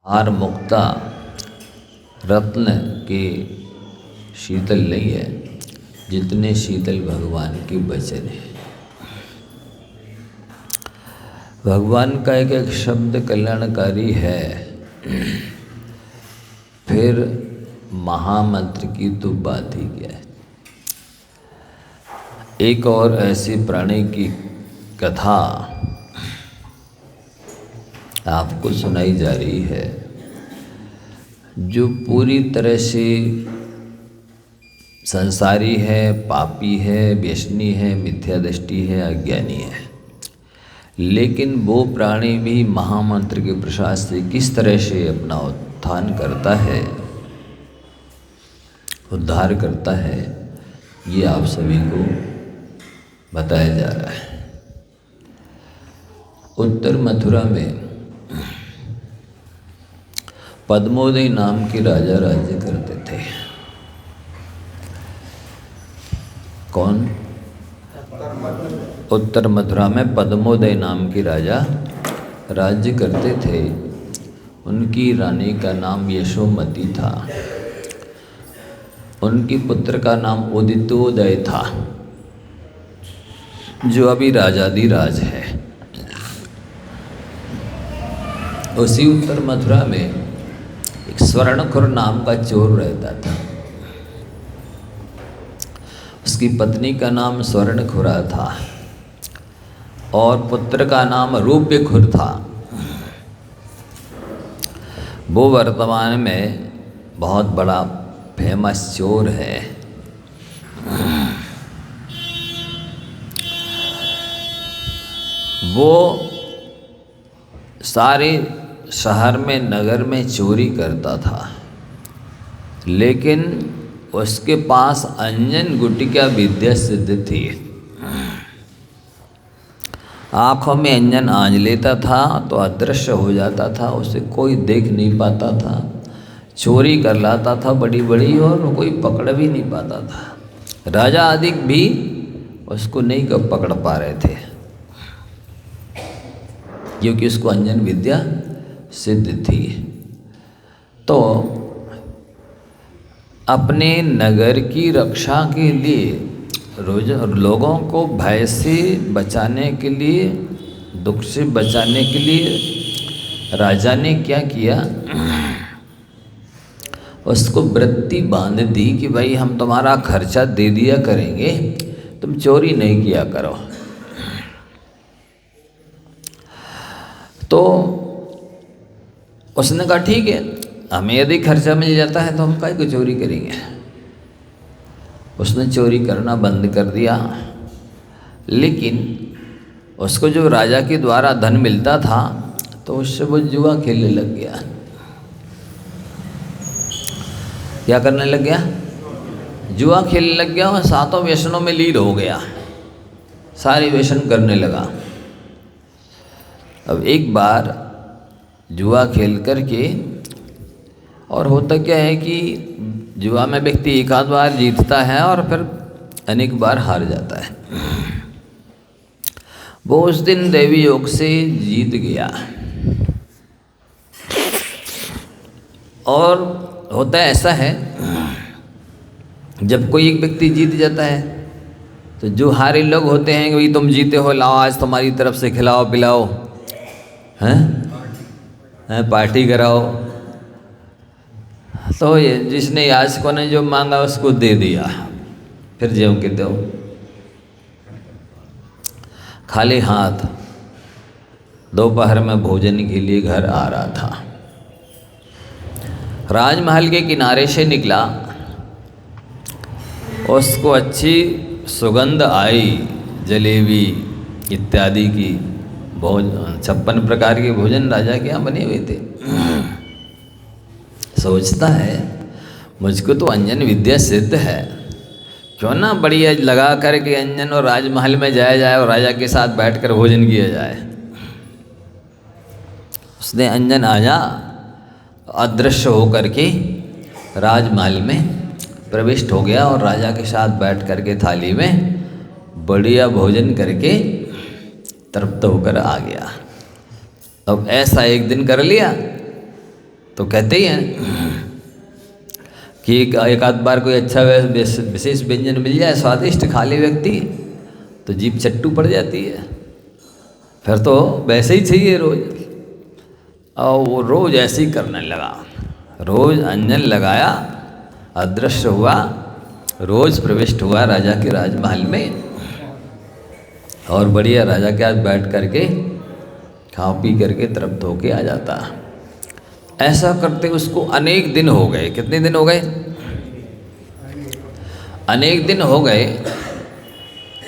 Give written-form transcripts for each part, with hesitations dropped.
हार मुक्ता रत्न के शीतल नहीं है जितने शीतल भगवान के वचन है। भगवान का एक एक शब्द कल्याणकारी है। फिर महामंत्र की तो बात ही क्या है। एक और ऐसे प्राणी की कथा आपको सुनाई जा रही है जो पूरी तरह से संसारी है, पापी है, व्यसनी है, मिथ्या दृष्टि है, अज्ञानी है। लेकिन वो प्राणी भी महामंत्र के प्रसाद से किस तरह से अपना उत्थान करता है, उद्धार करता है, ये आप सभी को बताया जा रहा है। उत्तर मथुरा में पद्मोदय नाम के राजा राज्य करते थे। कौन? उत्तर मथुरा में पद्मोदय नाम के राजा राज्य करते थे। उनकी रानी का नाम यशोमती था। उनकी पुत्र का नाम उदितोदय था, जो अभी राजाधिराज है। उसी उत्तर मथुरा में एक स्वर्णखुर नाम का चोर रहता था। उसकी पत्नी का नाम स्वर्णखुरा था और पुत्र का नाम रूप्यखुर था। वो वर्तमान में बहुत बड़ा फेमस चोर है। वो सारे शहर में, नगर में चोरी करता था, लेकिन उसके पास अंजन गुटिका विद्या सिद्ध थी। आँखों में अंजन आंज लेता था तो अदृश्य हो जाता था, उसे कोई देख नहीं पाता था। चोरी कर लाता था बड़ी बड़ी और कोई पकड़ भी नहीं पाता था। राजा आदि भी उसको नहीं पकड़ पा रहे थे, क्योंकि उसको अंजन विद्या सिद्ध थी। तो अपने नगर की रक्षा के लिए, लोगों को भय से बचाने के लिए, दुख से बचाने के लिए राजा ने क्या किया, उसको वृत्ति बांध दी कि भाई हम तुम्हारा खर्चा दे दिया करेंगे, तुम चोरी नहीं किया करो। तो उसने कहा ठीक है, हमें यदि खर्चा मिल जाता है तो हम काहे को चोरी करेंगे। उसने चोरी करना बंद कर दिया। लेकिन उसको जो राजा के द्वारा धन मिलता था तो उससे वो जुआ खेलने लग गया। क्या करने लग गया? जुआ खेलने लग गया और सातों व्यसनों में लीन हो गया। सारे व्यसन करने लगा। अब एक बार जुआ खेल करके, और होता क्या है कि जुआ में व्यक्ति एक आध बार जीतता है और फिर अनेक बार हार जाता है। वो उस दिन देवी योग से जीत गया। और होता है ऐसा है, जब कोई एक व्यक्ति जीत जाता है तो जो हारे लोग होते हैं कि भाई तुम जीते हो, लाओ आज तुम्हारी तरफ से खिलाओ पिलाओ, हैं पार्टी कराओ। तो ये जिसने याचकों ने जो मांगा उसको दे दिया। फिर ज्यों के दो खाली हाथ दोपहर में भोजन के लिए घर आ रहा था। राजमहल के किनारे से निकला, उसको अच्छी सुगंध आई जलेबी इत्यादि की। 56 प्रकार के भोजन राजा के यहाँ बने हुए थे। सोचता है मुझको तो अंजन विद्या सिद्ध है, क्यों ना बढ़िया लगा करके अंजन और राजमहल में जाया जाए और राजा के साथ बैठकर भोजन किया जाए। उसने अंजन आया, अदृश्य होकर के राजमहल में प्रविष्ट हो गया और राजा के साथ बैठ करके थाली में बढ़िया भोजन करके तृप्त होकर आ गया। अब ऐसा एक दिन कर लिया तो कहते ही हैं कि एक आध बार कोई अच्छा विशेष व्यंजन मिल जाए स्वादिष्ट, खा ले व्यक्ति तो जीभ चट्टू पड़ जाती है, फिर तो वैसे ही चाहिए रोज। और वो रोज ऐसे ही करने लगा, रोज अंजन लगाया, अदृश्य हुआ, रोज प्रविष्ट हुआ राजा के राजमहल में और बढ़िया राजा के आज बैठ करके खा पी करके तृप्त होके आ जाता। ऐसा करते उसको अनेक दिन हो गए। कितने दिन हो गए? अनेक दिन हो गए।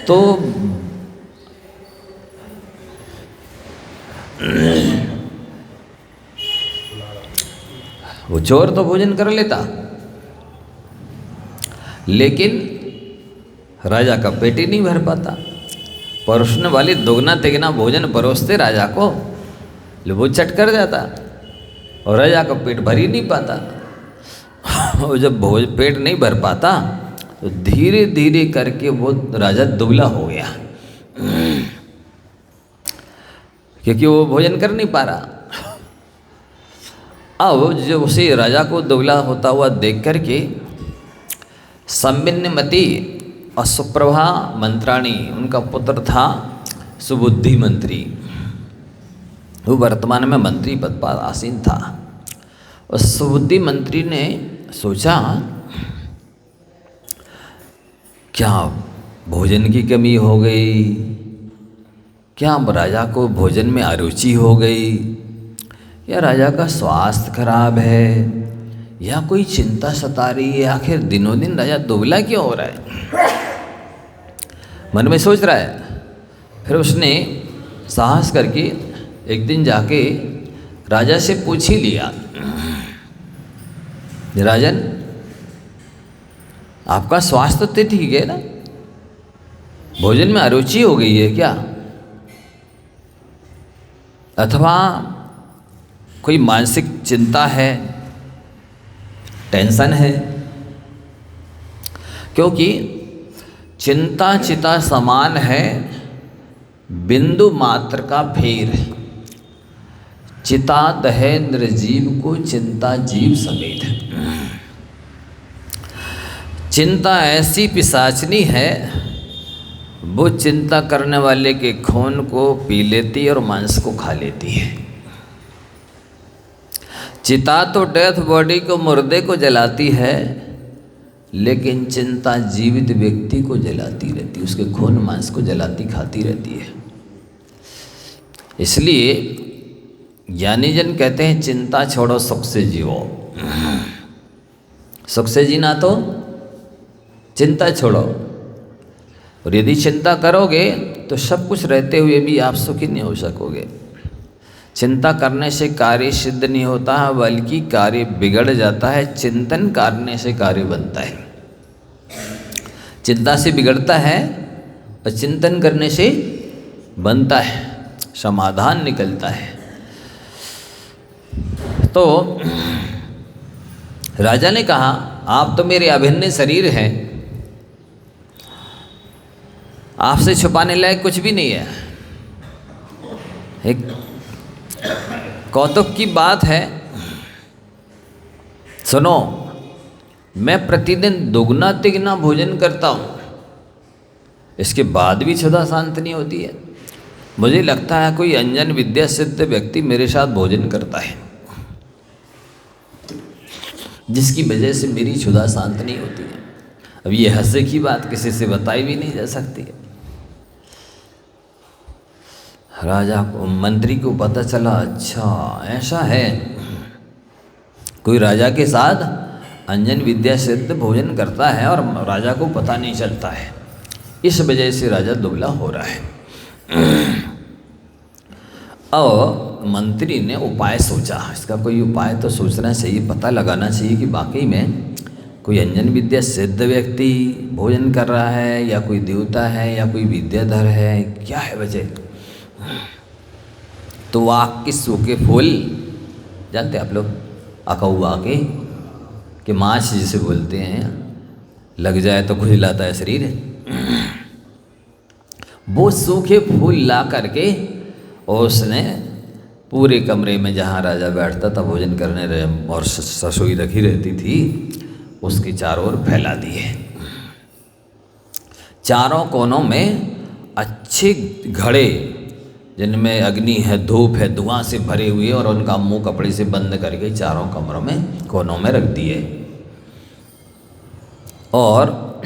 तो वो चोर तो भोजन कर लेता, लेकिन राजा का पेट ही नहीं भर पाता। परोसने वाले दोगुना तिगुना भोजन परोसते राजा को, वो चट कर जाता और राजा का पेट भर ही नहीं पाता। और जब पेट नहीं भर पाता तो धीरे धीरे करके वो राजा दुबला हो गया, क्योंकि वो भोजन कर नहीं पा रहा। अब जो उसे राजा को दुबला होता हुआ देख करके सम्मिन्नमति और सुप्रभा मंत्राणी, उनका पुत्र था सुबुद्धि मंत्री, वो वर्तमान में मंत्री पद पर आसीन था। और सुबुद्धि मंत्री ने सोचा क्या भोजन की कमी हो गई, क्या राजा को भोजन में अरुचि हो गई, या राजा का स्वास्थ्य खराब है, या कोई चिंता सता रही है, आखिर दिनों दिन राजा दुबला क्यों हो रहा है, मन में सोच रहा है। फिर उसने साहस करके एक दिन जाके राजा से पूछ ही लिया, राजन आपका स्वास्थ्य तो ठीक है ना, भोजन में अरुचि हो गई है क्या, अथवा कोई मानसिक चिंता है, टेंशन है? क्योंकि चिंता चिता समान है, बिंदु मात्र का फेर, चिता दहे निर्जीव को चिंता जीव समेत। चिंता ऐसी पिशाचनी है, वो चिंता करने वाले के खून को पी लेती और मांस को खा लेती है। चिता तो डेथ बॉडी को, मुर्दे को जलाती है, लेकिन चिंता जीवित व्यक्ति को जलाती रहती है, उसके खून मांस को जलाती खाती रहती है। इसलिए ज्ञानी जन कहते हैं चिंता छोड़ो सुख से जियो। सुख से जीना तो चिंता छोड़ो, और यदि चिंता करोगे तो सब कुछ रहते हुए भी आप सुखी नहीं हो सकोगे। चिंता करने से कार्य सिद्ध नहीं होता है, बल्कि कार्य बिगड़ जाता है। चिंतन करने से कार्य बनता है। चिंता से बिगड़ता है और चिंतन करने से बनता है, समाधान निकलता है। तो राजा ने कहा आप तो मेरे अभिन्न शरीर हैं, आपसे छुपाने लायक कुछ भी नहीं है। एक कौतुक की बात है, सुनो, मैं प्रतिदिन दुगना तिगना भोजन करता हूँ, इसके बाद भी क्षुधा शांत नहीं होती है। मुझे लगता है कोई अंजन विद्या सिद्ध व्यक्ति मेरे साथ भोजन करता है, जिसकी वजह से मेरी क्षुधा शांत नहीं होती है। अब ये हंसे की बात किसी से बताई भी नहीं जा सकती है। राजा को, मंत्री को पता चला, अच्छा ऐसा है, कोई राजा के साथ अंजन विद्या सिद्ध भोजन करता है और राजा को पता नहीं चलता है, इस वजह से राजा दुबला हो रहा है। और मंत्री ने उपाय सोचा, इसका कोई उपाय तो सोचना चाहिए, पता लगाना चाहिए कि वाकई में कोई अंजन विद्या सिद्ध व्यक्ति भोजन कर रहा है, या कोई देवता है, या कोई विद्याधर है, क्या है वजह। तो वाक के सूखे फूल जानते आप लोग, अकौआ के माछ जिसे बोलते हैं, लग जाए तो खुजलाता है शरीर, वो सूखे फूल ला करके और उसने पूरे कमरे में जहाँ राजा बैठता था भोजन करने और रसोई रखी रहती थी उसके चारों ओर फैला दिए। चारों कोनों में अच्छे घड़े जिनमें अग्नि है, धूप है, धुआं से भरे हुए और उनका मुंह कपड़े से बंद करके चारों कमरों में कोनों में रख दिए। और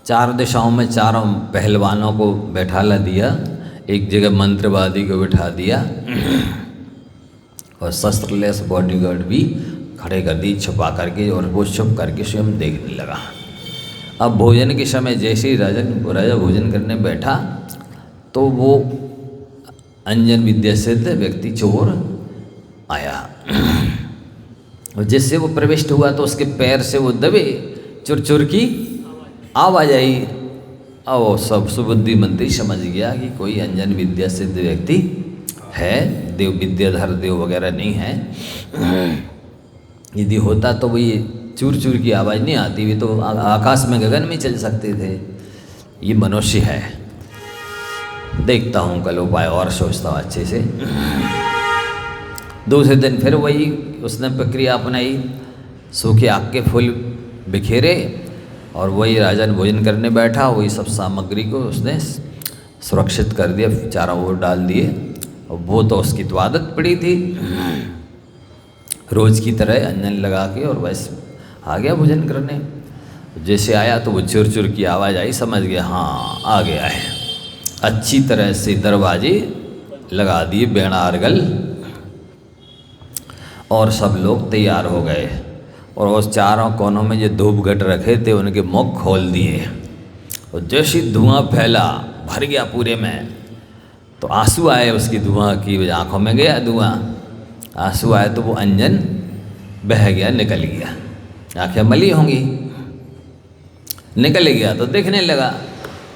चार दिशाओं में चारों पहलवानों को बैठाला दिया, एक जगह मंत्रवादी को बैठा दिया और शस्त्रलेस बॉडीगार्ड भी खड़े कर दी छुपा करके, और वो छुप करके स्वयं देखने लगा। अब भोजन के समय जैसे ही राजा भोजन करने बैठा तो वो अंजन विद्या सिद्ध व्यक्ति चोर आया और जिससे वो प्रविष्ट हुआ तो उसके पैर से वो दबे, चुर चुर की आवाज आई। और वो सब सुबुद्धि मंत्री समझ गया कि कोई अंजन विद्या सिद्ध व्यक्ति है, देव विद्याधर देव वगैरह नहीं है। यदि होता तो वो ये चूर चूर की आवाज़ नहीं आती, भी तो आकाश में गगन में चल सकते थे। ये मनुष्य है, देखता हूँ कल उपाय और सोचता हूँ अच्छे से। दूसरे दिन फिर वही उसने प्रक्रिया अपनाई, सूखे आग के फूल बिखेरे और वही राजन भोजन करने बैठा, वही सब सामग्री को उसने सुरक्षित कर दिया, चारों ओर डाल दिए। और वो तो उसकी तो आदत पड़ी थी रोज़ की तरह अंजन लगा के, और बस आ गया भोजन करने। जैसे आया तो वो चुर चुर की आवाज़ आई, समझ गया हाँ आ गया है। अच्छी तरह से दरवाजे लगा दिए बेणारगल और सब लोग तैयार हो गए। और उस चारों कोनों में जो धूप घट रखे थे उनके मुख खोल दिए, और जैसे धुआं फैला भर गया पूरे में, तो आंसू आए उसकी धुआं की, आँखों में गया धुआं, आंसू आए तो वो अंजन बह गया, निकल गया। आँखें मली होंगी, निकल गया तो देखने लगा,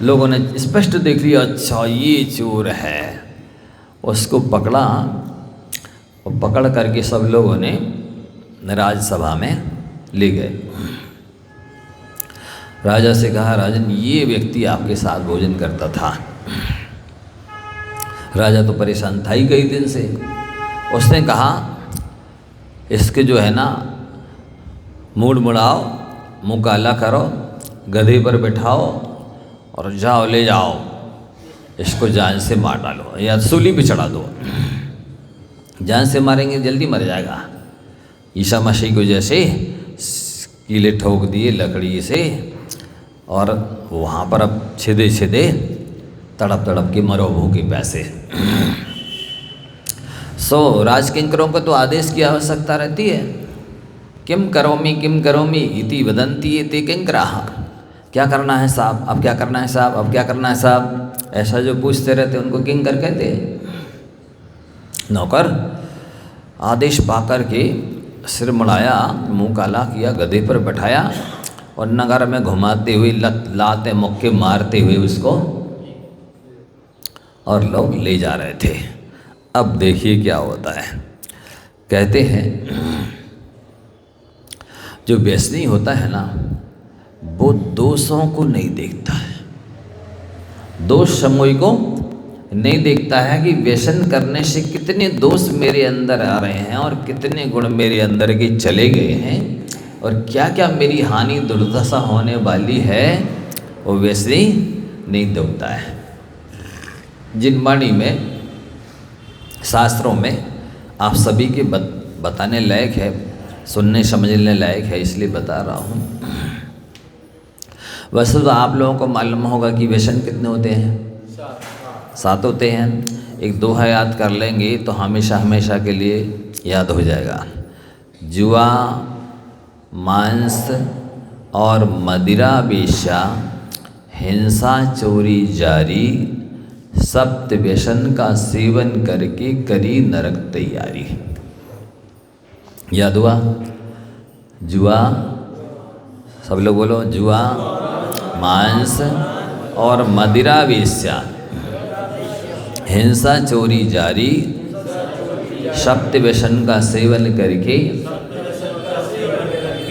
लोगों ने स्पष्ट देख लिया, अच्छा ये चोर है। उसको पकड़ा और पकड़ करके सब लोगों ने राजसभा में ले गए। राजा से कहा, राजन ये व्यक्ति आपके साथ भोजन करता था। राजा तो परेशान था ही कई दिन से। उसने कहा इसके जो है ना मूड मुड़ाओ, मुँह काला करो, गधे पर बैठाओ और जाओ ले जाओ, इसको जान से मार डालो या सूली पे चढ़ा दो। जान से मारेंगे जल्दी मर जाएगा। ईसा मसीह को जैसे कीले ठोक दिए लकड़ी से, और वहाँ पर अब छिदे छिदे तड़प तड़प के मरो भूखे प्यासे। सो राजकिंकरों को तो आदेश की आवश्यकता रहती है। किम करोमी इति वदंती ते किंकराः। क्या करना है साहब, अब क्या करना है साहब, अब क्या करना है साहब, ऐसा जो पूछते रहते उनको किंकर कहते। नौकर आदेश पाकर के सिर मुड़ाया, मुंह काला किया, गधे पर बैठाया और नगर में घुमाते हुए लाते मुक्के मारते हुए उसको, और लोग ले जा रहे थे। अब देखिए क्या होता है। कहते हैं जो व्यसनी होता है ना, वो दोषों को नहीं देखता है, दोष समूह को नहीं देखता है कि व्यसन करने से कितने दोष मेरे अंदर आ रहे हैं और कितने गुण मेरे अंदर के चले गए हैं और क्या क्या मेरी हानि दुर्दशा होने वाली है, वो व्यसनी नहीं देखता है। जिन वाणी में शास्त्रों में आप सभी के बताने लायक है, सुनने समझने लायक है, इसलिए बता रहा हूँ। वैसे तो आप लोगों को मालूम होगा कि व्यसन कितने होते हैं, 7 होते हैं। एक दोहा याद कर लेंगे तो हमेशा हमेशा के लिए याद हो जाएगा। जुआ, मांस और मदिरा वेश्या, हिंसा चोरी जारी, सप्त व्यसन का सेवन करके करी नरक तैयारी। याद हुआ? जुआ, सब लोग बोलो, जुआ, मांस और मदिरा वेश्या, हिंसा चोरी जारी, सप्त व्यसन का सेवन करके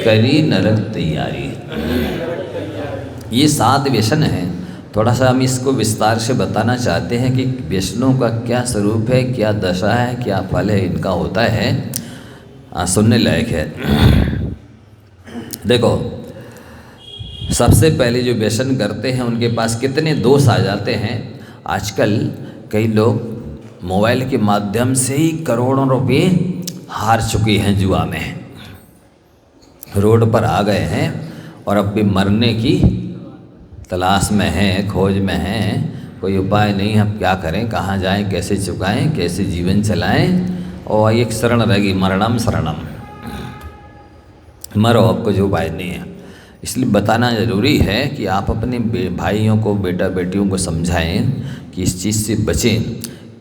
करी नरक तैयारी। ये 7 व्यसन हैं। थोड़ा सा हम इसको विस्तार से बताना चाहते हैं कि व्यसनों का क्या स्वरूप है, क्या दशा है, क्या फल है इनका होता है। सुनने लायक है। देखो, सबसे पहले जो व्यसन करते हैं उनके पास कितने दोष आ जाते हैं। आजकल कई लोग मोबाइल के माध्यम से ही करोड़ों रुपए हार चुके हैं जुआ में, रोड पर आ गए हैं और अब भी मरने की तलाश में हैं, खोज में हैं। कोई उपाय नहीं, हम क्या करें, कहाँ जाएं, कैसे चुकाएं, कैसे जीवन चलाएं। और एक शरण रहेगी, मरणम शरणम, मरो, अब कुछ उपाय नहीं है। इसलिए बताना ज़रूरी है कि आप अपने भाइयों को, बेटा बेटियों को समझाएं कि इस चीज़ से बचें।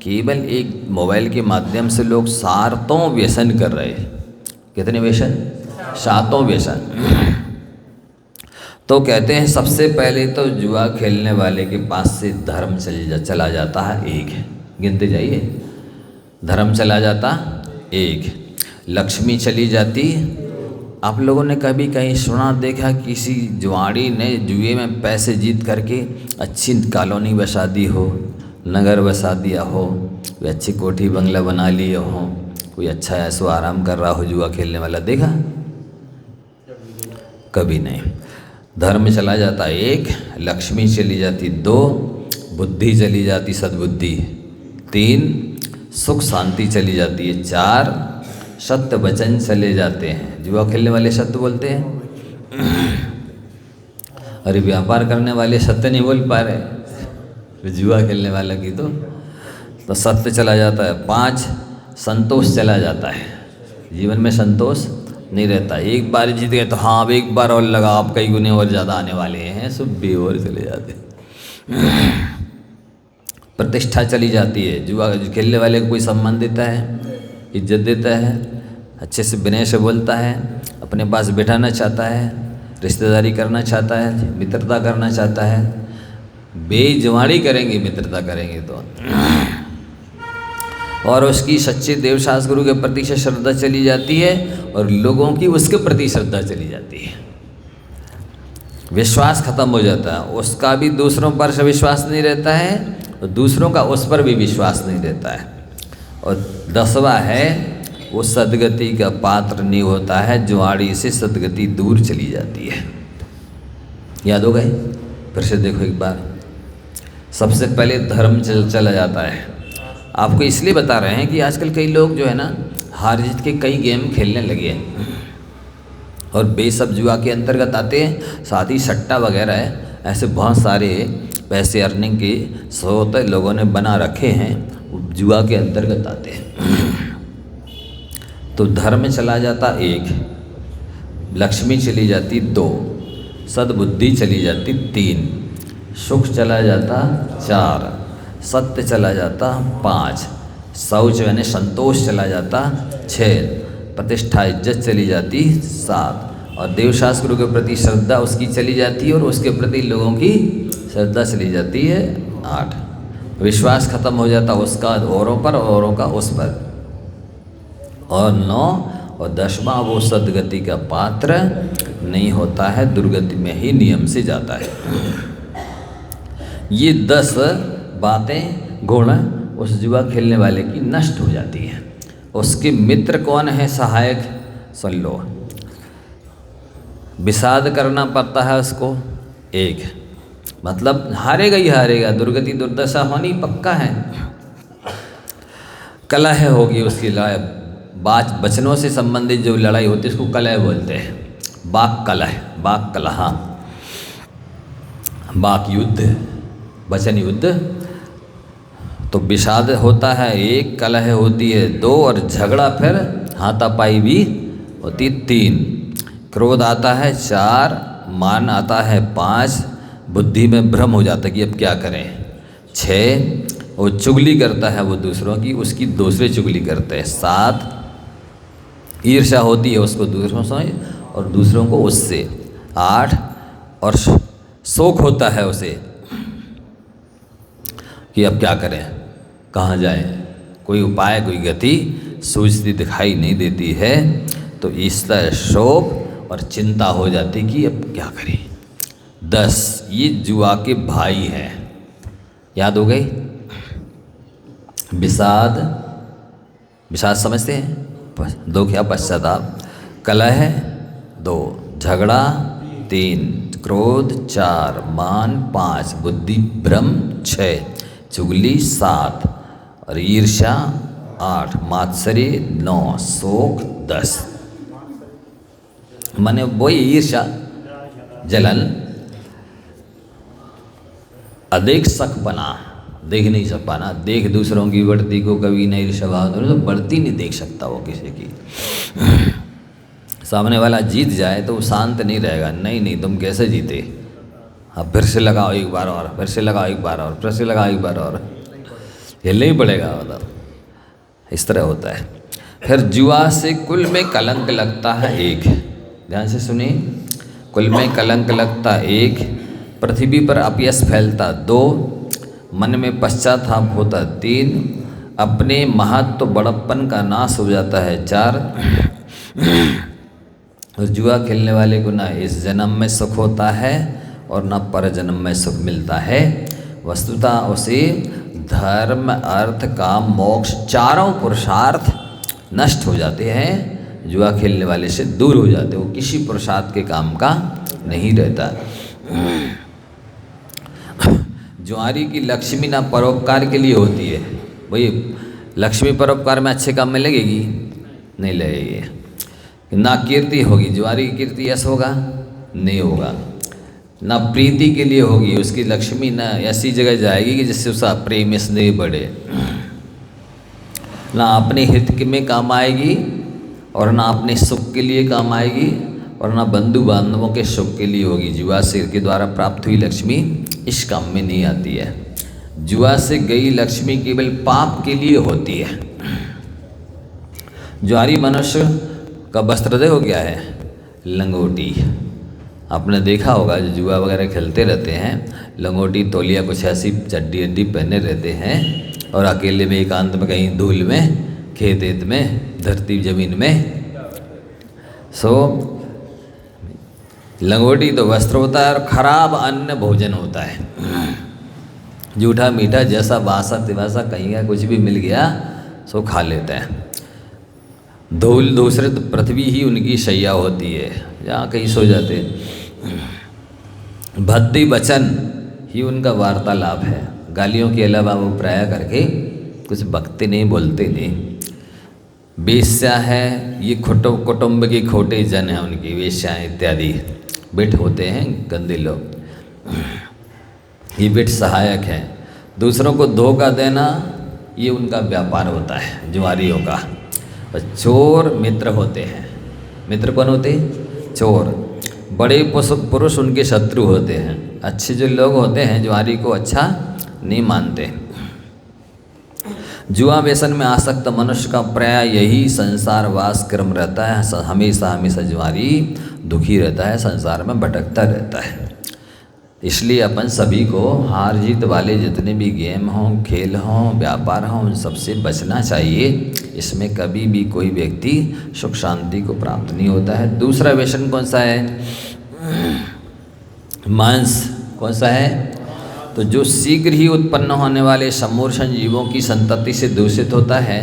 केवल एक मोबाइल के माध्यम से लोग सातों व्यसन कर रहे हैं। कितने व्यसन? सातों व्यसन। तो कहते हैं सबसे पहले तो जुआ खेलने वाले के पास से धर्म चला जाता है एक। गिनते जाइए, धर्म चला जाता एक, लक्ष्मी चली जाती। आप लोगों ने कभी कहीं सुना देखा किसी जुआड़ी ने जुए में पैसे जीत करके अच्छी कॉलोनी बसा दी हो, नगर बसा दिया हो, कोई अच्छी कोठी बंगला बना लिए हो, कोई अच्छा ऐसो आराम कर रहा हो जुआ खेलने वाला, देखा? कभी नहीं। धर्म चला जाता एक, लक्ष्मी चली जाती दो, बुद्धि चली जाती सद्बुद्धि तीन, सुख शांति चली जाती है चार, सत्य वचन चले जाते हैं। जुआ खेलने वाले सत्य बोलते हैं। अरे व्यापार करने वाले सत्य नहीं बोल पा रहे, जुआ खेलने वाला की तो सत्य चला जाता है। पाँच, संतोष चला जाता है। जीवन में संतोष नहीं रहता। एक बार जीत गए तो हाँ अब एक बार और लगा, आप कई गुने और ज़्यादा आने वाले हैं, सब बेओर चले जाते। प्रतिष्ठा चली जाती है। जुआ खेलने वाले को कोई सम्मान देता है, इज्जत देता है, अच्छे से विनय से बोलता है, अपने पास बिठाना चाहता है, रिश्तेदारी करना चाहता है, मित्रता करना चाहता है। बेजुआड़ी करेंगे, मित्रता करेंगे तो। और उसकी सच्चे देवशास्त्र गुरु के प्रति से श्रद्धा चली जाती है और लोगों की उसके प्रति श्रद्धा चली जाती है। विश्वास खत्म हो जाता है, उसका भी दूसरों पर से विश्वास नहीं रहता है और दूसरों का उस पर भी विश्वास नहीं रहता है। और 10वां है, वो सदगति का पात्र नहीं होता है, जुआड़ी से सदगति दूर चली जाती है। याद हो गए? फिर से देखो एक बार। सबसे पहले धर्म चला जाता है। आपको इसलिए बता रहे हैं कि आजकल कई लोग जो है ना हार जीत के कई गेम खेलने लगे हैं और बेसब जुआ के अंतर्गत आते हैं। साथ ही सट्टा वगैरह है, ऐसे बहुत सारे पैसे अर्निंग के स्रोत लोगों ने बना रखे हैं, जुआ के अंतर्गत आते हैं। तो धर्म चला जाता एक, लक्ष्मी चली जाती दो, सद्बुद्धि चली जाती तीन, सुख चला जाता चार, सत्य चला जाता पाँच, शौच यानी संतोष चला जाता छः, प्रतिष्ठा इज्जत चली जाती सात, और देवशास्त्र गुरु के प्रति श्रद्धा उसकी चली जाती है और उसके प्रति लोगों की श्रद्धा चली जाती है आठ, विश्वास खत्म हो जाता उसका औरों पर और औरों का उस पर, और 9 और 10वां वो सदगति का पात्र नहीं होता है, दुर्गति में ही नियम से जाता है। ये 10 बातें गुण उस जुआ खेलने वाले की नष्ट हो जाती है। उसके मित्र कौन है, सहायक? सुन लो। विषाद करना पड़ता है उसको एक, मतलब हारेगा ही हारेगा, दुर्गति दुर्दशा होनी पक्का है। कलह होगी उसकी लड़ाई, वचनों से संबंधित जो लड़ाई होती है उसको कलह बोलते हैं। वाक कलह, वाक कलह, वाक युद्ध, वचन युद्ध। तो विषाद होता है एक, कलह होती है 2, और झगड़ा फिर हाथापाई भी होती 3, क्रोध आता है 4, मान आता है 5, बुद्धि में भ्रम हो जाता है कि अब क्या करें 6, वो चुगली करता है वो दूसरों की, उसकी दूसरे चुगली करते हैं 7, ईर्ष्या होती है उसको दूसरों से और दूसरों को उससे 8, और शोक होता है उसे कि अब क्या करें, कहाँ जाएं, कोई उपाय कोई गति सूझती दिखाई नहीं देती है। तो इस तरह शोक और चिंता हो जाती कि अब क्या करें। 10 ये जुआ के भाई हैं। याद हो गई? विषाद, विषाद समझते हैं? दुख या पश्चाताप। कलह 2, झगड़ा 3, क्रोध 4, मान 5, बुद्धि भ्रम 6, चुगली 7 और ईर्ष्या 8, मात्सर्य 9, शोक 10। माने वही ईर्ष्या, जलन, अधिक सकपना, देख नहीं सक पाना, देख दूसरों की बढ़ती को कभी नहीं ईर्ष्या भाव, तो बढ़ती नहीं देख सकता वो किसी की। सामने वाला जीत जाए तो वो शांत नहीं रहेगा, नहीं नहीं तुम कैसे जीते, अब फिर से लगाओ एक बार और, फिर से लगाओ एक बार और, फिर से लगाओ एक बार और, हिलना ही पड़ेगा, मतलब इस तरह होता है। फिर जुआ से कुल में कलंक लगता है 1, ध्यान से सुनिए, कुल में कलंक लगता 1, पृथ्वी पर अपयश फैलता 2, मन में पश्चाताप होता 3, अपने महत्व बड़प्पन का नाश हो जाता है 4, और जुआ खेलने वाले को ना इस जन्म में सुख होता है और ना पर जन्म में सुख मिलता है। वस्तुतः उसे धर्म, अर्थ, काम, मोक्ष चारों पुरुषार्थ नष्ट हो जाते हैं, जुआ खेलने वाले से दूर हो जाते, वो किसी पुरुषार्थ के काम का नहीं रहता। जुआरी की लक्ष्मी ना परोपकार के लिए होती है, वही लक्ष्मी परोपकार में अच्छे काम में लगेगी नहीं लगेगी। ना कीर्ति होगी, जुआरी की कीर्ति यश होगा नहीं होगा, ना प्रीति के लिए होगी, उसकी लक्ष्मी ना ऐसी जगह जाएगी कि जिससे उसका प्रेम स्नेह बढ़े, ना अपने हित में काम आएगी और ना अपने सुख के लिए काम आएगी और ना बंधु बांधवों के सुख के लिए होगी। जुआ से के द्वारा प्राप्त हुई लक्ष्मी इस काम में नहीं आती है। जुआ से गई लक्ष्मी केवल पाप के लिए होती है। जुआरी मनुष्य का वस्त्रदय हो गया है लंगोटी। आपने देखा होगा जो जुआ वगैरह खेलते रहते हैं, लंगोटी तौलिया कुछ ऐसी चड्डी अड्डी पहने रहते हैं और अकेले में एकांत में कहीं धूल में, खेत एत में, धरती जमीन में। लंगोटी तो वस्त्र होता है और खराब अन्न भोजन होता है। जूठा मीठा जैसा बासा तिवासा कहीं का कुछ भी मिल गया सो खा लेते हैं। धूल दूसरे तो पृथ्वी ही उनकी शैया होती है, जहाँ कहीं सो जाते। भद्दी वचन ही उनका वार्तालाप है, गालियों के अलावा वो प्राय करके कुछ बकते नहीं, बोलते नहीं। वेश्या है, ये कुटुंब के खोटे जन हैं उनकी, वेश्या इत्यादि बिट होते हैं गंदे लोग। ये बिट सहायक हैं, दूसरों को धोखा देना ये उनका व्यापार होता है जुआरियों का। और चोर मित्र होते हैं। मित्र कौन होते हैं? चोर। बड़े पुरुष उनके शत्रु होते हैं। अच्छे जो लोग होते हैं जुआरी को अच्छा नहीं मानते। जुआ व्यसन में आसक्त मनुष्य का प्राय यही संसार वास क्रम रहता है। हमेशा हमेशा जुआरी दुखी रहता है, संसार में भटकता रहता है। इसलिए अपन सभी को हार जीत वाले जितने भी गेम हों, खेल हों, व्यापार हों, उन सबसे बचना चाहिए। इसमें कभी भी कोई व्यक्ति सुख शांति को प्राप्त नहीं होता है। दूसरा व्यसन कौन सा है? मांस। कौन सा है? तो जो शीघ्र ही उत्पन्न होने वाले समूर्छन जीवों की संतति से दूषित होता है।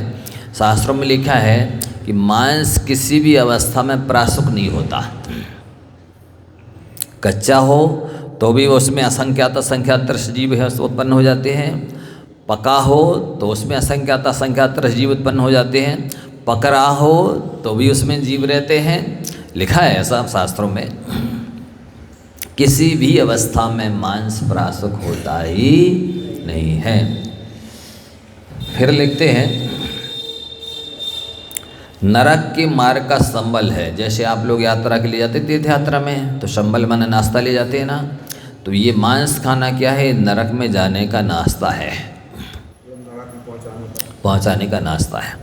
शास्त्रों में लिखा है कि मांस किसी भी अवस्था में प्रासुक नहीं होता। कच्चा हो तो भी उसमें असंख्यात असंख्यात जीव उत्पन्न हो जाते हैं। पका हो तो उसमें असंख्यात असंख्यात जीव उत्पन्न हो जाते हैं। पक रहा हो तो भी उसमें जीव रहते हैं। लिखा है ऐसा शास्त्रों में। किसी भी अवस्था में मांस प्रासुक होता ही नहीं है। फिर लिखते हैं नरक के मार्ग का संबल है। जैसे आप लोग यात्रा के लिए जाते तीर्थ यात्रा में तो संबल माने नाश्ता ले जाते हैं ना, तो ये मांस खाना क्या है? नरक में जाने का नाश्ता है, पहुंचाने का नाश्ता है।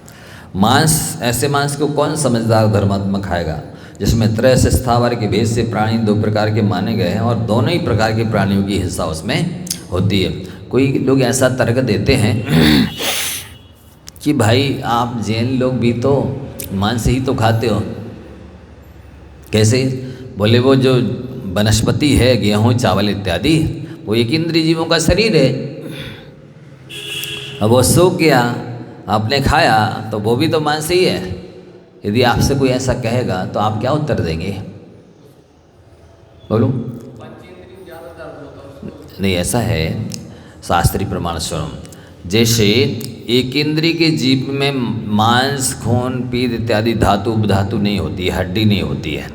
मांस, ऐसे मांस को कौन समझदार धर्मात्मा खाएगा जिसमें त्रय से स्थावर के भेद से प्राणी दो प्रकार के माने गए हैं और दोनों ही प्रकार के प्राणियों की हिस्सा उसमें होती है। कोई लोग ऐसा तर्क देते हैं कि भाई आप जैन लोग भी तो मांस ही तो खाते हो। कैसे? बोले वो जो वनस्पति है, गेहूँ चावल इत्यादि, वो एक इंद्रिय जीवों का शरीर है। अब वो सूख गया, आपने खाया, तो वो भी तो मांस ही है। यदि आपसे कोई ऐसा कहेगा तो आप क्या उत्तर देंगे? बोलो। नहीं, ऐसा है शास्त्रीय प्रमाण स्वरूप। जैसे एक इंद्रिय के जीव में मांस, खून, पीत इत्यादि धातु उपधातु नहीं होती है, हड्डी नहीं होती है,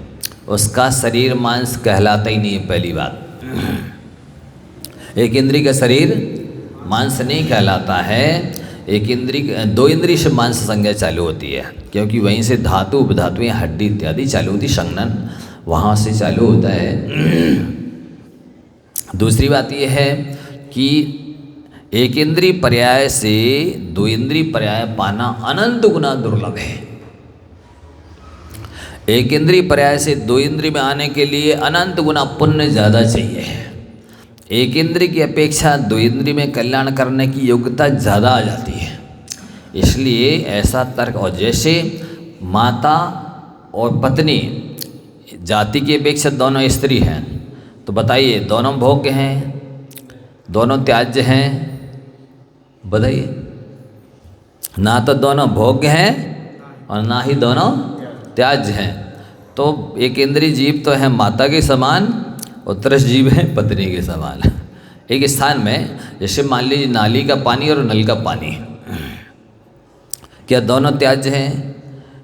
उसका शरीर मांस कहलाता ही नहीं है। पहली बात, एक इंद्रिय का शरीर मांस नहीं कहलाता है। एक इंद्रिय, दो इंद्रिय से मांस संज्ञा चालू होती है, क्योंकि वहीं से धातु उपधातु या हड्डी इत्यादि चालू होती, संघनन वहाँ से चालू होता है। दूसरी बात यह है कि एक इंद्रिय पर्याय से दो इंद्रिय पर्याय पाना अनंत गुना दुर्लभ है। एक इंद्रिय पर्याय से दो इंद्रिय में आने के लिए अनंत गुना पुण्य ज़्यादा चाहिए। एक इंद्रिय की अपेक्षा दो इंद्रिय में कल्याण करने की योग्यता ज़्यादा आ जाती है। इसलिए ऐसा तर्क, और जैसे माता और पत्नी जाति की अपेक्षा दोनों स्त्री हैं, तो बताइए दोनों भोग्य हैं, दोनों त्याज्य हैं? बताइए, ना तो दोनों भोग्य हैं और ना ही दोनों त्याज्य हैं। तो एक इंद्रिय जीव तो है माता के समान और तरस जीव है पत्नी के समान। एक स्थान में जैसे मान लीजिए नाली का पानी और नल का पानी, क्या दोनों त्याज्य हैं?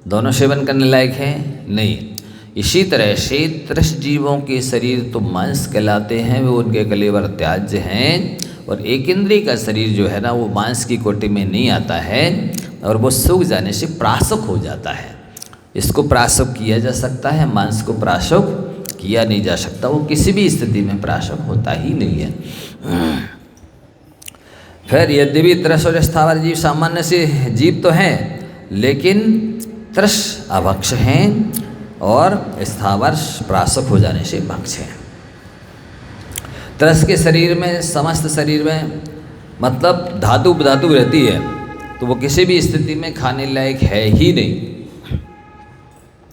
दोनों सेवन करने लायक हैं? नहीं। इसी तरह से तरस जीवों के शरीर तो मांस कहलाते हैं, वो उनके कलेवर त्याज्य हैं, और एक इंद्रिय का शरीर जो है ना, वो मांस की कोटि में नहीं आता है, और वो सूख जाने से प्राशक हो जाता है। इसको प्राशक किया जा सकता है, मांस को प्राशक किया नहीं जा सकता। वो किसी भी स्थिति में प्राशक होता ही नहीं है। फिर यद्यपि तरस और स्थावर जीव सामान्य से जीव तो हैं, लेकिन तरस अभक्ष हैं और स्थावर प्राशक हो जाने से भक्ष हैं। तरस के शरीर में, समस्त शरीर में मतलब धातु उपधातु रहती है, तो वो किसी भी स्थिति में खाने लायक है ही नहीं।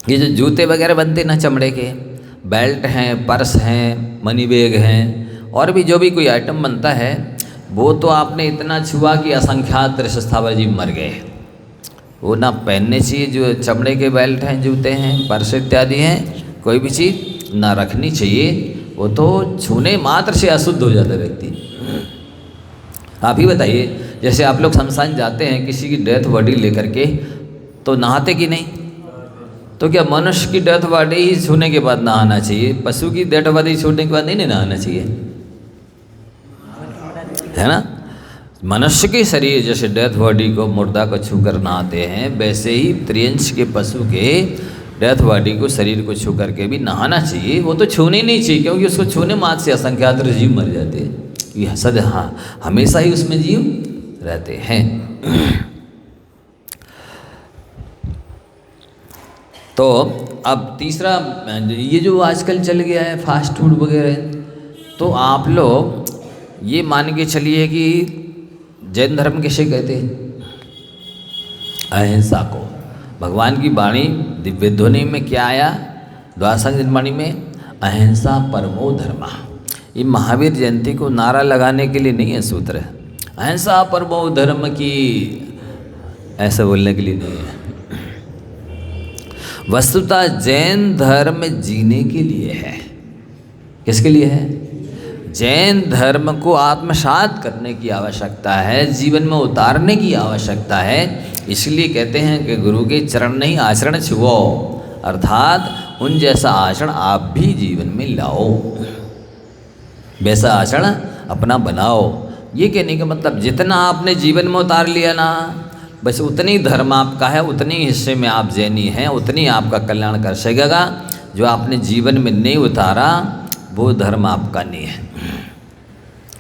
ये जो जूते वगैरह बनते ना चमड़े के, बेल्ट हैं, पर्स हैं, मनी बैग हैं, और भी जो भी कोई आइटम बनता है, वो तो आपने इतना छुआ कि असंख्यात तरस स्थावर जीव मर गए। वो ना पहनने चाहिए, जो चमड़े के बेल्ट हैं, जूते हैं, पर्स इत्यादि हैं, कोई भी चीज़ ना रखनी चाहिए। वो तो छूने मात्र से अशुद्ध हो जाता है व्यक्ति। आप ही बताइए, जैसे आप लोग शमशान जाते हैं किसी की डेथ बॉडी लेकर के, तो नहाते कि नहीं? तो क्या मनुष्य की डेथ बॉडी ही छूने के बाद नहाना चाहिए? पशु की डेथ बॉडी छूने के बाद नहीं नहाना चाहिए, है ना? मनुष्य के शरीर जैसे डेथ बॉडी को, मुर्दा को छू कर नहाते हैं, वैसे ही त्रियंश के पशु के डेथ बॉडी को, शरीर को छू करके भी नहाना चाहिए। वो तो छूने नहीं चाहिए, क्योंकि उसको छूने मात्र से असंख्यात जीव मर जाते हैं। ये सद हाँ, हमेशा ही उसमें जीव रहते हैं। तो अब तीसरा, ये जो आजकल चल गया है फास्ट फूड वगैरह, तो आप लोग ये मान के चलिए कि जैन धर्म किसे कहते हैं? अहिंसा को। भगवान की वाणी दिव्य ध्वनि में क्या आया? द्वादशांग वाणी में अहिंसा परमो धर्मा। ये महावीर जयंती को नारा लगाने के लिए नहीं है सूत्र, अहिंसा परमो धर्म की ऐसा बोलने के लिए नहीं है। वस्तुतः जैन धर्म जीने के लिए है। किसके लिए है? जैन धर्म को आत्मसात करने की आवश्यकता है, जीवन में उतारने की आवश्यकता है। इसलिए कहते हैं कि गुरु के चरण नहीं आचरण छुओ, अर्थात उन जैसा आचरण आप भी जीवन में लाओ, वैसा आचरण अपना बनाओ। ये कहने का मतलब जितना आपने जीवन में उतार लिया ना, बस उतनी धर्म आपका है, उतनी हिस्से में आप जैनी हैं, उतनी आपका कल्याण कर सकेगा। जो आपने जीवन में नहीं उतारा वो धर्म आपका नहीं है।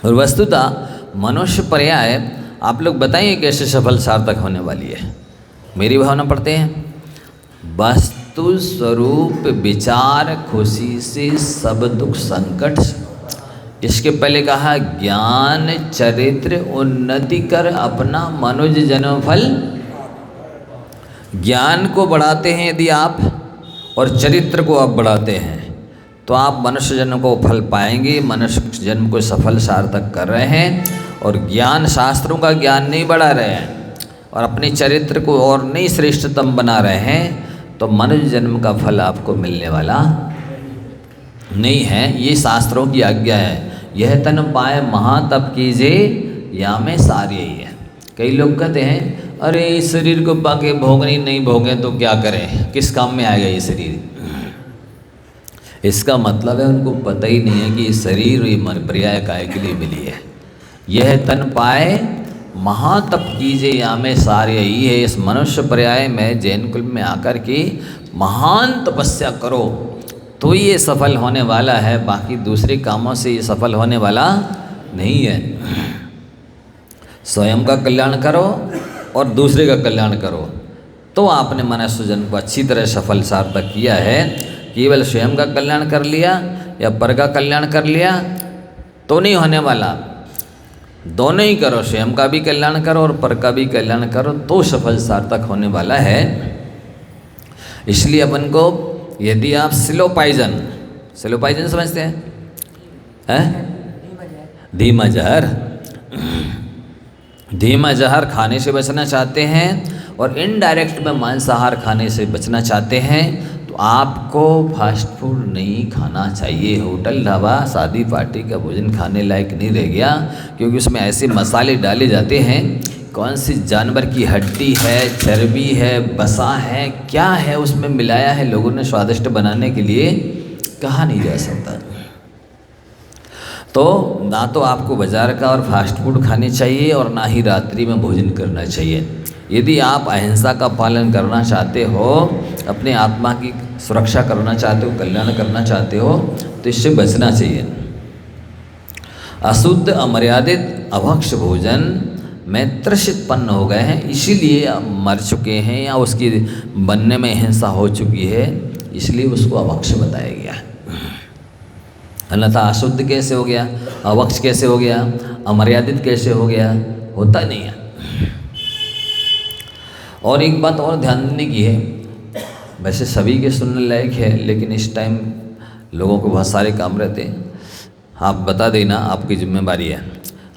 और वस्तुतः मनुष्य पर्याय आप लोग बताइए कैसे सफल सार्थक होने वाली है? मेरी भावना पढ़ते हैं, वस्तु स्वरूप विचार खुशी से सब दुख संकट। इसके पहले कहा ज्ञान चरित्र उन्नति कर अपना मनुज जन्म फल। ज्ञान को बढ़ाते हैं यदि आप और चरित्र को आप बढ़ाते हैं तो आप मनुष्य जन्म को फल पाएंगे, मनुष्य जन्म को सफल सार्थक कर रहे हैं और ज्ञान शास्त्रों का ज्ञान नहीं बढ़ा रहे हैं और अपने चरित्र को और नहीं श्रेष्ठतम बना रहे हैं, तो मनुष्य जन्म का फल आपको मिलने वाला नहीं है। ये शास्त्रों की आज्ञा है। यह तन पाए महातप कीजिए या में सारी ही है। कई लोग कहते हैं अरे इस शरीर को पाके भोगनी नहीं भोगे तो क्या करें, किस काम में आएगा ये शरीर। इसका मतलब है उनको पता ही नहीं है कि ये शरीर ये मन पर्याय काय के लिए मिली है। यह तन पाए महातप कीजिए या में सारे ही है। इस मनुष्य पर्याय में जैन कुल में आकर के महान तपस्या करो तो ये सफल होने वाला है, बाकी दूसरे कामों से ये सफल होने वाला नहीं है। स्वयं का कल्याण करो और दूसरे का कल्याण करो तो आपने मनुष्य जन्म को अच्छी तरह सफल सार्थक किया है। केवल स्वयं का कल्याण कर लिया या पर का कल्याण कर लिया तो नहीं होने वाला, दोनों ही करो, स्वयं का भी कल्याण करो और पर का भी कल्याण करो तो सफल सार्थक होने वाला है। इसलिए अपन को यदि आप सिलोपाइजन समझते हैं, धीमा जहर खाने से बचना चाहते हैं और इनडायरेक्ट में मांसाहार खाने से बचना चाहते हैं तो आपको फास्ट फूड नहीं खाना चाहिए। होटल ढाबा शादी पार्टी का भोजन खाने लायक नहीं रह गया, क्योंकि उसमें ऐसे मसाले डाले जाते हैं, कौन सी जानवर की हड्डी है, चर्बी है, बसा है, क्या है उसमें मिलाया है लोगों ने स्वादिष्ट बनाने के लिए, कहा नहीं जा सकता। तो ना तो आपको बाजार का और फास्ट फूड खाने चाहिए और ना ही रात्रि में भोजन करना चाहिए। यदि आप अहिंसा का पालन करना चाहते हो, अपने आत्मा की सुरक्षा करना चाहते हो, कल्याण करना चाहते हो, तो इससे बचना चाहिए। अशुद्ध अमर्यादित अभक्ष भोजन में तृषितपन्न हो गए हैं, इसीलिए मर चुके हैं या उसकी बनने में हिंसा हो चुकी है, इसलिए उसको अभक्ष बताया गया है। अन्यथा अशुद्ध कैसे हो गया, अभक्ष कैसे हो गया, अमर्यादित कैसे हो गया, होता नहीं है। और एक बात और ध्यान देने की है, वैसे सभी के सुनने लायक है, लेकिन इस टाइम लोगों को बहुत सारे काम रहते हैं, आप बता देना, आपकी जिम्मेदारी है।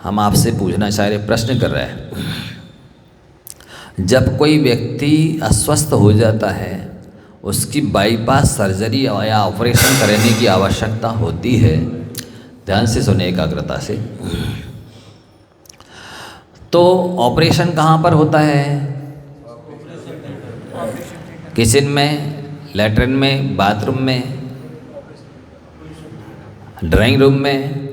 हम आपसे पूछना चाह रहे, प्रश्न कर रहे हैं, जब कोई व्यक्ति अस्वस्थ हो जाता है, उसकी बाईपास सर्जरी या ऑपरेशन करने की आवश्यकता होती है, ध्यान से सुने एकाग्रता से, तो ऑपरेशन कहाँ पर होता है? किचन में, लैट्रिन में, बाथरूम में, ड्राइंग रूम में,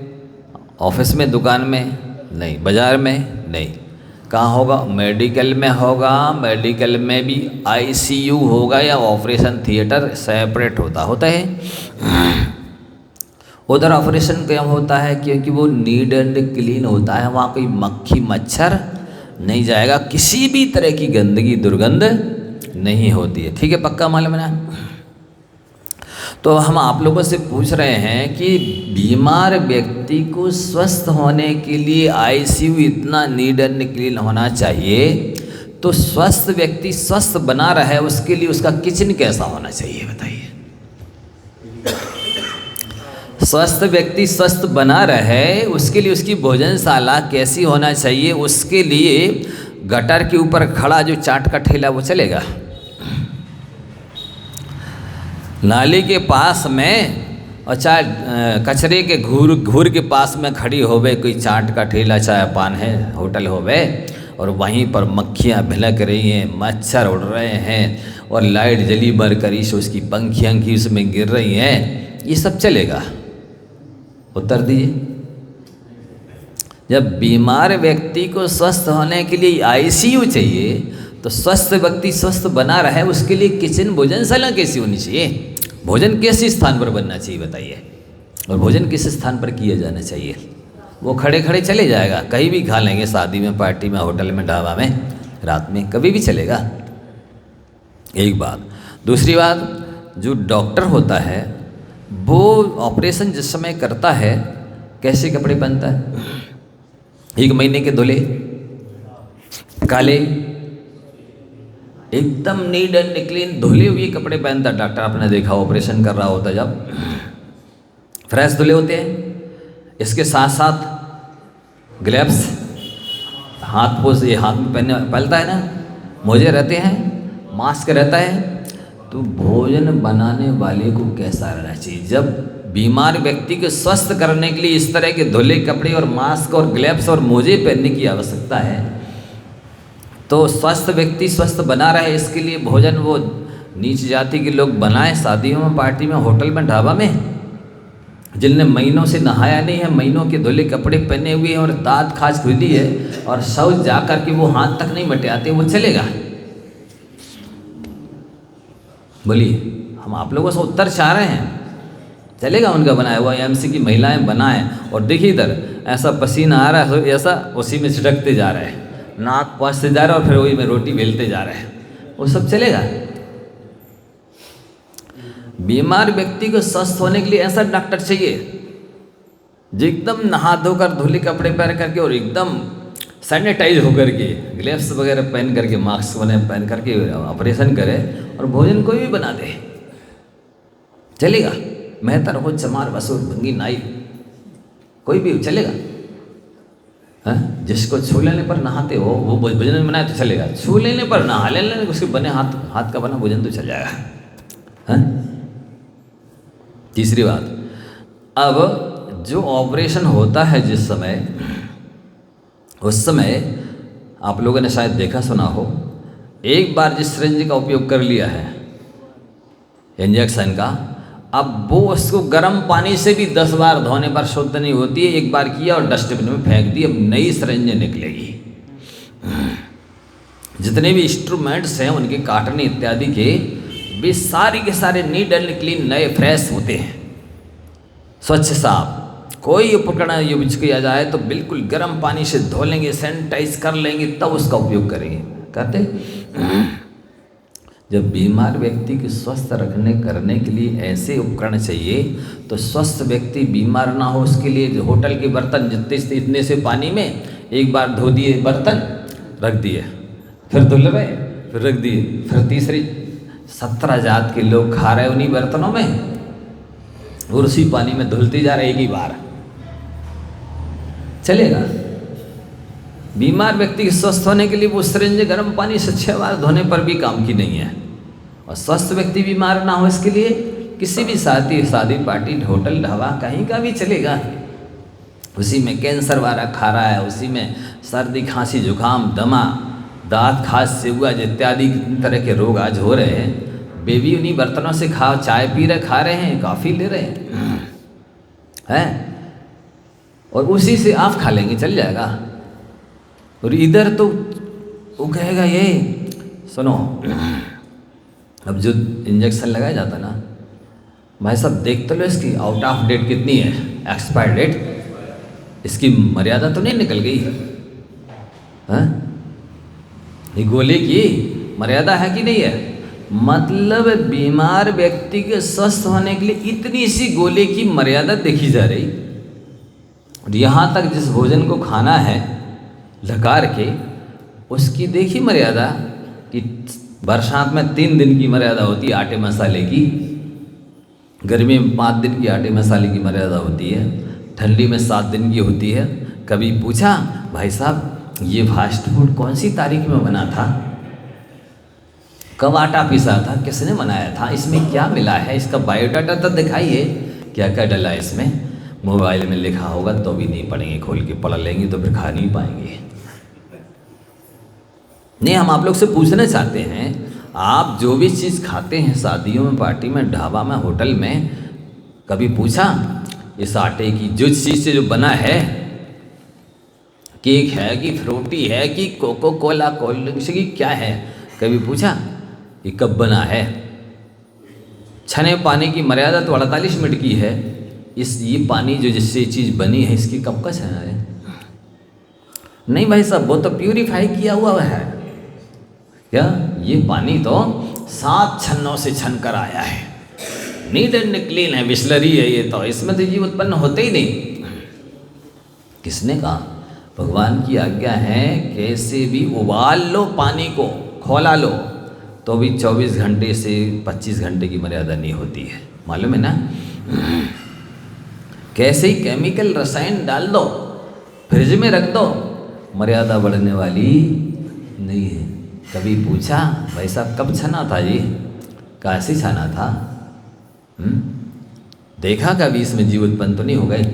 ऑफिस में, दुकान में नहीं, बाजार में नहीं, कहाँ होगा? मेडिकल में होगा। मेडिकल में भी आईसीयू होगा या ऑपरेशन थिएटर सेपरेट होता है। उधर ऑपरेशन क्यों होता है? क्योंकि वो नीट एंड क्लीन होता है, वहाँ कोई मक्खी मच्छर नहीं जाएगा, किसी भी तरह की गंदगी दुर्गंध नहीं होती है। ठीक है, पक्का मालूम है ना? तो हम आप लोगों से पूछ रहे हैं कि बीमार व्यक्ति को स्वस्थ होने के लिए आईसीयू इतना नीट एंड क्लीन होना चाहिए, तो स्वस्थ व्यक्ति स्वस्थ बना रहे उसके लिए उसका किचन कैसा होना चाहिए बताइए? स्वस्थ व्यक्ति स्वस्थ बना रहे उसके लिए उसकी भोजनशाला कैसी होना चाहिए? उसके लिए गटर के ऊपर खड़ा जो चाट का ठेला वो चलेगा? नाली के पास में और चाहे कचरे के घूर के पास में खड़ी होवे कोई चाट का ठेला, चाय पान है होटल होवे, और वहीं पर मक्खियाँ भिलक रही हैं, मच्छर उड़ रहे हैं और लाइट जली बरकरी से उसकी पंखियाँ की उसमें गिर रही हैं, ये सब चलेगा? उत्तर दीजिए। जब बीमार व्यक्ति को स्वस्थ होने के लिए आईसीयू चाहिए, तो स्वस्थ व्यक्ति स्वस्थ बना रहे उसके लिए किचन भोजनशाला कैसी होनी चाहिए? भोजन किस स्थान पर बनना चाहिए बताइए? और भोजन किस स्थान पर किया जाना चाहिए? वो खड़े खड़े चले जाएगा, कहीं भी खा लेंगे, शादी में, पार्टी में, होटल में, ढाबा में, रात में, कभी भी चलेगा। एक बात। दूसरी बात, जो डॉक्टर होता है वो ऑपरेशन जिस समय करता है कैसे कपड़े पहनता है? 1 महीने के धुले काले, एकदम नीट एंड क्लीन धुले हुए कपड़े पहनता डॉक्टर। आपने देखा ऑपरेशन कर रहा होता जब, फ्रेश धुले होते हैं। इसके साथ साथ ग्लव्स, हाथ पोस, ये हाथ में पहनता है ना, मोजे रहते हैं, मास्क रहता है। तो भोजन बनाने वाले को कैसा रहना चाहिए? जब बीमार व्यक्ति को स्वस्थ करने के लिए इस तरह के धुले कपड़े और मास्क और ग्लव्स और मोजे पहनने की आवश्यकता है, तो स्वस्थ व्यक्ति स्वस्थ बना रहे इसके लिए भोजन वो नीच जाति के लोग बनाए शादियों में, पार्टी में, होटल में, ढाबा में, जिनने महीनों से नहाया नहीं है, महीनों के धुले कपड़े पहने हुए हैं और दांत खाज खुली है और शौच जा कर के वो हाथ तक नहीं मटियाते, वो चलेगा? बोलिए, हम आप लोगों से उत्तर चाह रहे हैं, चलेगा उनका बनाया हुआ? एमसी की महिलाएं बनाए और देखिए इधर ऐसा पसीना आ रहा है, तो ऐसा उसी में छिड़कते जा रहे हैं, नाक पहुँचते जा रहा है और फिर वही में रोटी बेलते जा रहे हैं, वो सब चलेगा? बीमार व्यक्ति को स्वस्थ होने के लिए ऐसा डॉक्टर चाहिए जो एकदम नहा धोकर धुले कपड़े पहन करके और एकदम सैनिटाइज होकर के, ग्लव्स वगैरह पहन करके, मास्क वगैरह पहन करके ऑपरेशन करे और भोजन कोई भी बना दे, चलेगा? मेहतर हो, चमार, बसूर, भंगी, नाई, कोई भी चलेगा? हाँ, जिसको छू लेने पर नहाते हो वो भोजन बनाए तो चलेगा, छू लेने पर नहा लेने उसके बने हाथ का बना भोजन तो चल जाएगा। हाँ? तीसरी बात, अब जो ऑपरेशन होता है जिस समय, उस समय आप लोगों ने शायद देखा सुना हो, एक बार जिस सिरिंज का उपयोग कर लिया है इंजेक्शन का, अब वो उसको गर्म पानी से भी 10 बार धोने पर शुद्ध नहीं होती है। एक बार किया और डस्टबिन में फेंक दी, अब नई सिरिंज निकलेगी। जितने भी इंस्ट्रूमेंट्स हैं उनके काटने इत्यादि के, वे सारे के सारे नीट एंड क्लीन, नए फ्रेश होते हैं, स्वच्छ साफ। कोई उपकरण यूज किया जाए तो बिल्कुल गर्म पानी से धो लेंगे, सैनिटाइज कर लेंगे, तब उसका उपयोग करेंगे। कहते जब बीमार व्यक्ति को स्वस्थ करने के लिए ऐसे उपकरण चाहिए, तो स्वस्थ व्यक्ति बीमार ना हो उसके लिए होटल के बर्तन जितने इतने से पानी में एक बार धो दिए, बर्तन रख दिए, फिर धुल रहे, फिर रख दिए, फिर तीसरी 17 जात के लोग खा रहे उन्हीं बर्तनों में और उसी पानी में धुलते जा रहे एक ही बार, चलेगा? बीमार व्यक्ति के स्वस्थ होने के लिए वो सिरिंज गर्म पानी से 6 बार धोने पर भी काम की नहीं है। और स्वस्थ व्यक्ति बीमार ना हो इसके लिए किसी भी शादी पार्टी, होटल, ढाबा, कहीं का भी चलेगा। उसी में कैंसर वाला खा रहा है, उसी में सर्दी, खांसी, जुकाम, दमा, दांत खाज से हुआ इत्यादि तरह के रोग आज हो रहे हैं। बेबी उन्हीं बर्तनों से चाय पी रहे, खा रहे हैं, कॉफ़ी ले रहे हैं, और उसी से आप खा लेंगे, चल जाएगा। और इधर तो वो कहेगा ये सुनो, अब जो इंजेक्शन लगाया जाता ना भाई साहब, देख तो लो इसकी आउट ऑफ डेट कितनी है, एक्सपायर डेट, इसकी मर्यादा तो नहीं निकल गई? हाँ, ये गोली की मर्यादा है कि नहीं है? मतलब बीमार व्यक्ति के स्वस्थ होने के लिए इतनी सी गोली की मर्यादा देखी जा रही। और यहाँ तक जिस भोजन को खाना है लकार के, उसकी देखी मर्यादा कि बरसात में 3 दिन की मर्यादा होती है आटे मसाले की, गर्मी में 5 दिन की आटे मसाले की मर्यादा होती है, ठंडी में 7 दिन की होती है। कभी पूछा भाई साहब ये फास्ट फूड कौन सी तारीख में बना था, कब आटा पीसा था, किसने बनाया था, इसमें क्या मिला है, इसका बायोडाटा तो दिखाइए, क्या क्या डला है इसमें। मोबाइल में लिखा होगा तो भी नहीं पढ़ेंगे, खोल के पढ़ लेंगे तो फिर खा नहीं पाएंगे। नहीं, हम आप लोग से पूछना चाहते हैं, आप जो भी चीज़ खाते हैं शादियों में, पार्टी में, ढाबा में, होटल में, कभी पूछा इस आटे की जो चीज़ से जो बना है, केक है कि फ्रूटी है कि कोको कोला, कोल्ड ड्रिंक्स की क्या है, कभी पूछा ये कब बना है? छने पानी की मर्यादा तो 48 मिनट की है, ये पानी जो जिससे चीज़ बनी है इसकी कब का छना है? नहीं भाई साहब, वो तो प्यूरिफाई किया हुआ है। क्या ये पानी तो 7 छन्नों से छन कर आया है, नीट एंड क्लीन है, बिस्लरी है ये, तो इसमें तो जीव उत्पन्न होते ही नहीं। किसने कहा? भगवान की आज्ञा है, कैसे भी उबाल लो पानी को, खौला लो, तो भी 24 घंटे से 25 घंटे की मर्यादा नहीं होती है, मालूम है ना? कैसे ही केमिकल रसायन डाल दो, फ्रिज में रख दो, मर्यादा बढ़ने वाली नहीं है। कभी पूछा भाई साहब कब छना था जी, कैसे छना था? देखा कभी इसमें जीव उत्पन्न तो नहीं हो गए?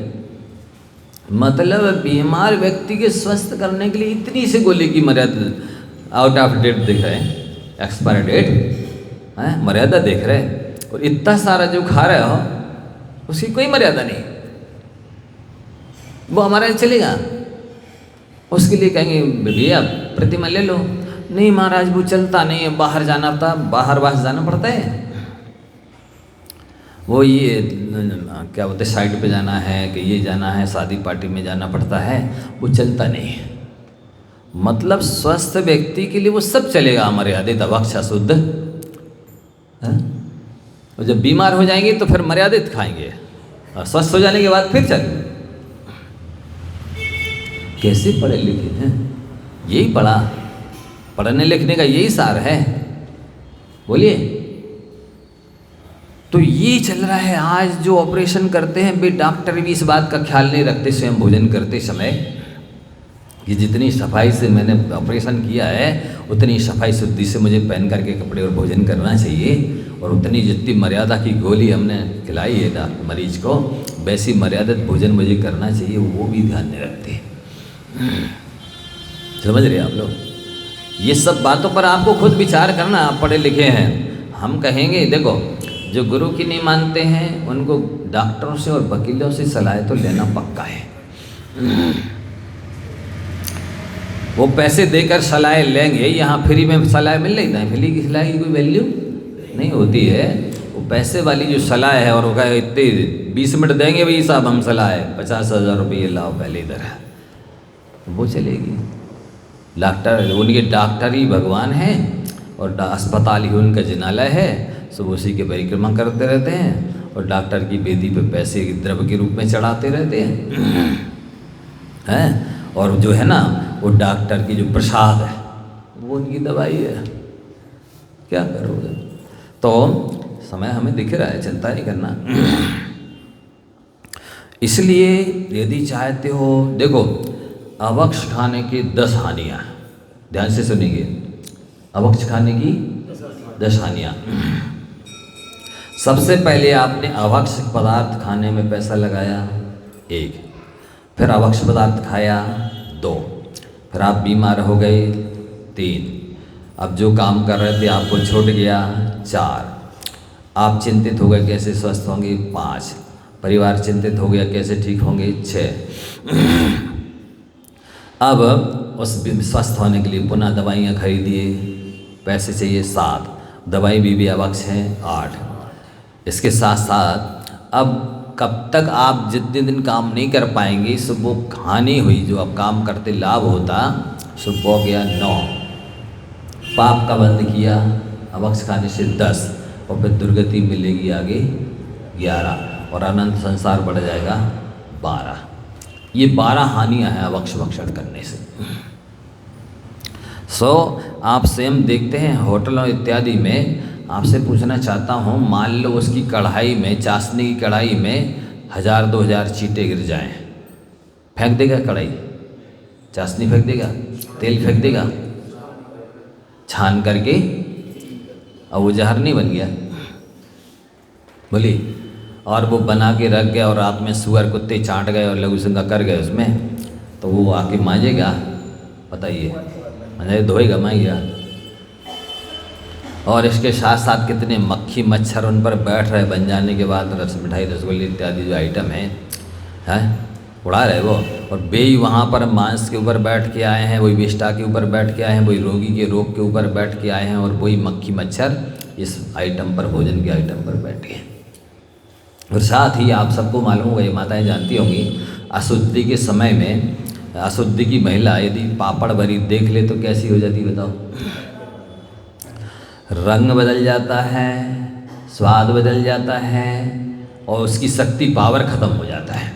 मतलब बीमार व्यक्ति के स्वस्थ करने के लिए इतनी सी गोली की मर्यादा, आउट ऑफ डेट दिख रहे हैं, एक्सपायर डेट है, मर्यादा देख रहे हैं, और इतना सारा जो खा रहे हो उसकी कोई मर्यादा नहीं। वो हमारा चलेगा, उसके लिए कहेंगे भैया प्रतिमा ले लो, नहीं महाराज वो चलता नहीं है, बाहर जाना था, बाहर जाना पड़ता है, वो ये क्या बोलते साइड पे जाना है कि ये जाना है, शादी पार्टी में जाना पड़ता है, वो चलता नहीं है। मतलब स्वस्थ व्यक्ति के लिए वो सब चलेगा, मर्यादित अभक्ष अशुद्ध। और जब बीमार हो जाएंगे तो फिर मर्यादित खाएंगे, और स्वस्थ हो जाने के बाद फिर चलेंगे। कैसे पढ़े लिखे हैं? यही पढ़ा, पढ़ने लिखने का यही सार है, बोलिए। तो ये चल रहा है आज। जो ऑपरेशन करते हैं वे डॉक्टर भी इस बात का ख्याल नहीं रखते स्वयं भोजन करते समय कि जितनी सफाई से मैंने ऑपरेशन किया है उतनी सफाई शुद्धि से मुझे पहन करके कपड़े और भोजन करना चाहिए, और उतनी जितनी मर्यादा की गोली हमने खिलाई है मरीज को वैसी मर्यादित भोजन मुझे करना चाहिए, वो भी ध्यान नहीं रखते। समझ रहे आप लोग? ये सब बातों पर आपको खुद विचार करना। आप पढ़े लिखे हैं, हम कहेंगे देखो जो गुरु की नहीं मानते हैं उनको डॉक्टरों से और वकीलों से सलाह तो लेना पक्का है। वो पैसे देकर सलाह लेंगे, यहाँ फ्री में सलाह मिल रही है, फ्री की सलाह की कोई वैल्यू नहीं होती है। वो पैसे वाली जो सलाह है, और वो कहे इतने 20 मिनट देंगे भाई साहब हम सलाह है, 50,000 रुपये लाओ पहले इधर है, वो चलेगी। डॉक्टर उनके डॉक्टर ही भगवान हैं और अस्पताल ही उनका जिनालय है, सब उसी के परिक्रमा करते रहते हैं, और डॉक्टर की बेदी पे पैसे द्रव्य के रूप में चढ़ाते रहते हैं। और जो है ना वो डॉक्टर की जो प्रसाद है वो उनकी दवाई है। क्या करोगे? तो समय हमें दिख रहा है, चिंता नहीं करना। इसलिए यदि चाहते हो, देखो अभक्ष खाने की 10 हानियाँ, ध्यान से सुनिए। अभक्ष खाने की 10 हानियाँ। सबसे पहले आपने अभक्ष पदार्थ खाने में पैसा लगाया 1, फिर अभक्ष पदार्थ खाया 2, फिर आप बीमार हो गए 3, अब जो काम कर रहे थे आपको छूट गया 4, आप चिंतित हो गए कैसे स्वस्थ होंगे 5, परिवार चिंतित हो गया कैसे ठीक होंगे 6, अब उस स्वस्थ होने के लिए पुनः दवाइयाँ खरीदिए, पैसे चाहिए 7, दवाई भी अभक्ष है 8। इसके साथ साथ अब कब तक आप जितने दिन काम नहीं कर पाएंगे, सब वो हानि हुई जो आप काम करते लाभ होता, सब हो गया 9। पाप का बंद किया अभक्ष खाने से 10, और फिर दुर्गति मिलेगी आगे 11, और अनंत संसार बढ़ जाएगा 12। ये 12 हानियाँ हैं अभक्ष भक्षण करने से। आप स्वयं देखते हैं होटलों इत्यादि में, आपसे पूछना चाहता हूँ, मान लो उसकी कढ़ाई में, चाशनी की कढ़ाई में 1000-2000 चींटे गिर जाएं, फेंक देगा कढ़ाई? चाशनी फेंक देगा? तेल फेंक देगा? छान करके अब वो जहर नहीं बन गया? बोली। और वो बना के रख गया और रात में सुअर कुत्ते चाट गए और लघु शंका कर गए उसमें, तो वो आके मांजेगा? बताइए, मांजे धोएगा? मांगेगा? और इसके साथ साथ कितने मक्खी मच्छर उन पर बैठ रहे बन जाने के बाद, रस मिठाई रसगुल्ले इत्यादि जो आइटम हैं उड़ा रहे वो, और बेई वहाँ पर मांस के ऊपर बैठ के आए हैं, वही विष्ठा के ऊपर बैठ के आए हैं, वही रोगी के रोग के ऊपर बैठ के आए हैं, और वही मक्खी मच्छर इस आइटम पर, भोजन के आइटम पर बैठे हैं। और साथ ही आप सबको मालूम होगा, ये माताएँ जानती होंगी, अशुद्धि के समय में अशुद्धि की महिला यदि पापड़ भरी देख ले तो कैसी हो जाती बताओ? रंग बदल जाता है, स्वाद बदल जाता है, और उसकी शक्ति पावर ख़त्म हो जाता है।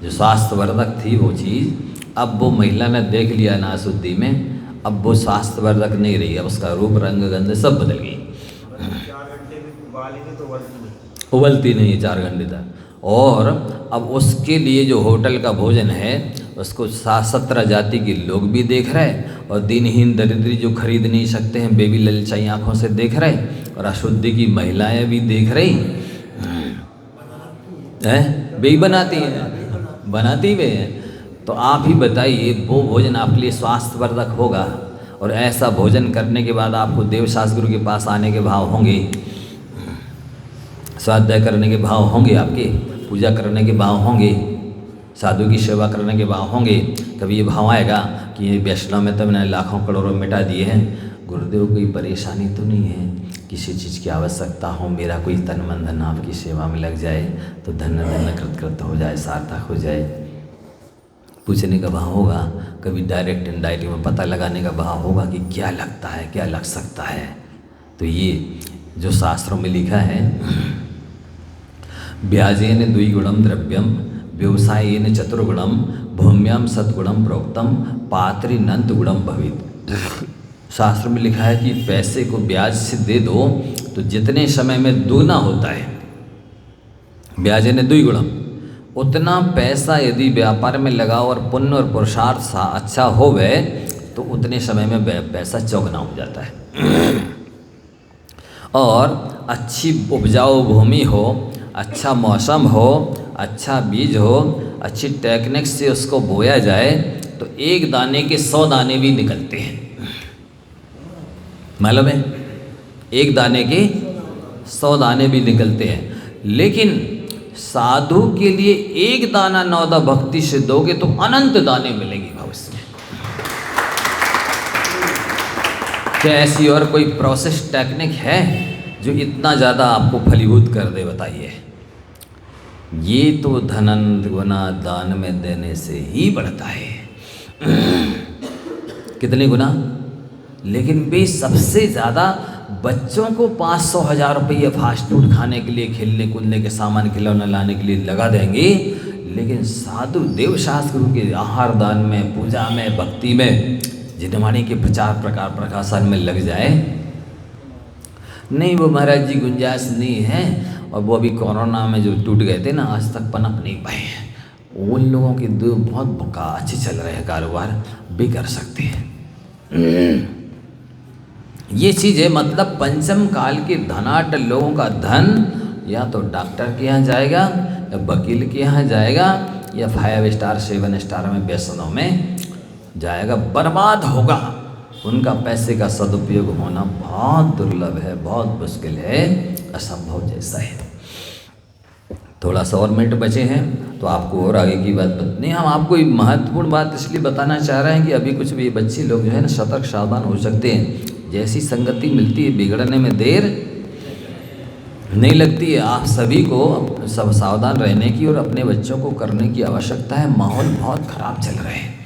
जो स्वास्थ्यवर्धक थी वो चीज़, अब वो महिला ने देख लिया ना अशुद्धि में, अब वो स्वास्थ्यवर्धक नहीं रही, अब उसका रूप रंग गंध सब बदल गई। 4 घंटे में उबालेंगे तो उबलती नहीं है 4 घंटे तक, और अब उसके लिए जो होटल का भोजन है उसको 17 जाति के लोग भी देख रहे, और दिनहीन दरिद्री जो खरीद नहीं सकते हैं बेबी ललचाई आँखों से देख रहे, और अशुद्धि की महिलाएं भी देख रही हैं, बेबी बनाती वे हैं। तो आप ही बताइए वो भोजन आपके लिए स्वास्थ्यवर्धक होगा? और ऐसा भोजन करने के बाद आपको देवशास्त्र गुरु के पास आने के भाव होंगे, स्वाध्याय करने के भाव होंगे, आपके पूजा करने के भाव होंगे, साधु की सेवा करने के भाव होंगे? कभी ये भाव आएगा कि ये वैष्णव में तो मैंने लाखों करोड़ों मिटा दिए हैं, गुरुदेव कोई परेशानी तो नहीं है, किसी चीज़ की आवश्यकता हो, मेरा कोई तन मन धन आपकी सेवा में लग जाए तो धन धन कृत हो जाए, सार्थक हो जाए, पूछने का भाव होगा। कभी डायरेक्ट इनडायरेक्ट में पता लगाने का भाव होगा कि क्या लगता है, क्या लग सकता है। तो ये जो शास्त्रों में लिखा है, ब्याजेन द्विगुणम द्रव्यम व्यवसायेन चतुर्गुणम भूम्याम सद्गुणम प्रोक्तम पात्रिनंत गुणम भवित। शास्त्र में लिखा है कि पैसे को ब्याज से दे दो तो जितने समय में दूना होता है, ब्याजेन द्विगुणम, उतना पैसा यदि व्यापार में लगाओ और पुण्य और पुरुषार्थ अच्छा होवे तो उतने समय में पैसा चौगुना हो जाता है। और अच्छी उपजाऊ भूमि हो, अच्छा मौसम हो, अच्छा बीज हो, अच्छी टेक्निक से उसको बोया जाए तो एक दाने के 100 दाने भी निकलते हैं। मालूम है? एक दाने के 100 दाने भी निकलते हैं। लेकिन साधु के लिए एक दाना नौदा भक्ति से दोगे तो अनंत दाने मिलेंगे भविष्य में। क्या ऐसी और कोई प्रोसेस टेक्निक है जो इतना ज़्यादा आपको फलीभूत कर दे? बताइए। ये तो धनंत गुना दान में देने से ही बढ़ता है। कितने गुना? लेकिन वे सबसे ज़्यादा बच्चों को 500,000 रुपये फास्ट फूड खाने के लिए, खेलने कूदने के सामान, खिलौना लाने के लिए लगा देंगे, लेकिन साधु देवशास्त्र गुरु के आहार दान में, पूजा में, भक्ति में, जिनवाणी के प्रचार प्रकार प्रकाशन में लग जाए, नहीं वो महाराज जी गुंजाइश नहीं है, और वो अभी कोरोना में जो टूट गए थे ना, आज तक पनप नहीं पाए हैं। उन लोगों के दो बहुत अच्छे चल रहे हैं कारोबार, भी कर सकते हैं। ये चीज़ है, मतलब पंचम काल के धनाढ्य लोगों का धन या तो डॉक्टर के यहाँ जाएगा, या वकील के यहाँ जाएगा, या 5 स्टार 7 स्टार में व्यसनों में जाएगा, बर्बाद होगा। उनका पैसे का सदुपयोग होना बहुत दुर्लभ है, बहुत मुश्किल है, असंभव जैसा है। थोड़ा सा और मिनट बचे हैं तो आपको और आगे की बात नहीं, हम आपको एक महत्वपूर्ण बात इसलिए बताना चाह रहे हैं कि अभी कुछ भी बच्चे लोग जो है ना सतर्क सावधान हो सकते हैं। जैसी संगति मिलती है बिगड़ने में देर नहीं लगती है। आप सभी को सब सावधान रहने की और अपने बच्चों को करने की आवश्यकता है। माहौल बहुत खराब चल रहा है।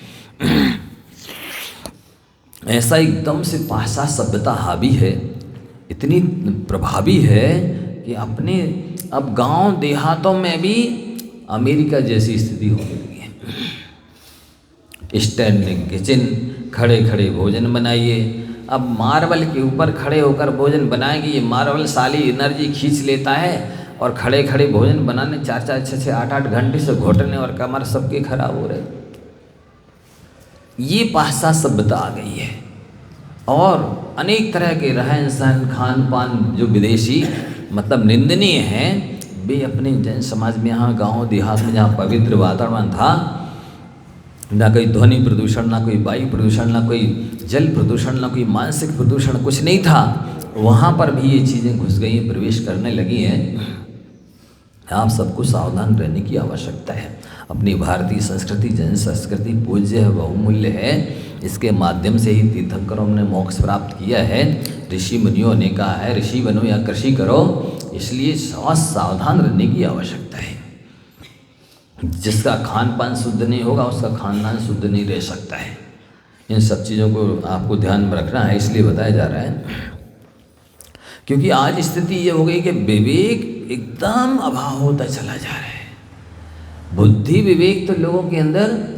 ऐसा एकदम से पाश्चात्य सभ्यता हावी है, इतनी प्रभावी है कि अपने अब गांव देहातों में भी अमेरिका जैसी स्थिति होने लगी है। स्टैंडिंग किचन, खड़े खड़े भोजन बनाइए। अब मार्बल के ऊपर खड़े होकर भोजन बनाएंगे, ये मार्बल सारी एनर्जी खींच लेता है, और खड़े खड़े भोजन बनाने 4-4, 6-6, 8-8 घंटे से घुटने और कमर सबके खराब हो रहे। ये पाश्चात्य सभ्यता आ गई है, और अनेक तरह के रहन सहन, खान पान जो विदेशी मतलब निंदनीय हैं, वे अपने जन समाज में, यहाँ गांव देहात में जहाँ पवित्र वातावरण था, ना कोई ध्वनि प्रदूषण, ना कोई वायु प्रदूषण, ना कोई जल प्रदूषण, ना कोई मानसिक प्रदूषण, कुछ नहीं था, वहाँ पर भी ये चीज़ें घुस गई, प्रवेश करने लगी हैं। आप सबको सावधान रहने की आवश्यकता है। अपनी भारतीय संस्कृति जन संस्कृति पूज्य है, बहुमूल्य है। इसके माध्यम से ही तीर्थंकरों ने मोक्ष प्राप्त किया है। ऋषि मुनियों ने कहा है ऋषि बनो या कृषि करो, इसलिए सावधान रहने की आवश्यकता है। जिसका खान पान शुद्ध नहीं होगा उसका खानदान शुद्ध नहीं रह सकता है। इन सब चीज़ों को आपको ध्यान में रखना है, इसलिए बताया जा रहा है। क्योंकि आज स्थिति ये हो गई कि विवेक एकदम अभाव होता चला जा रहा है। बुद्धि विवेक तो लोगों के अंदर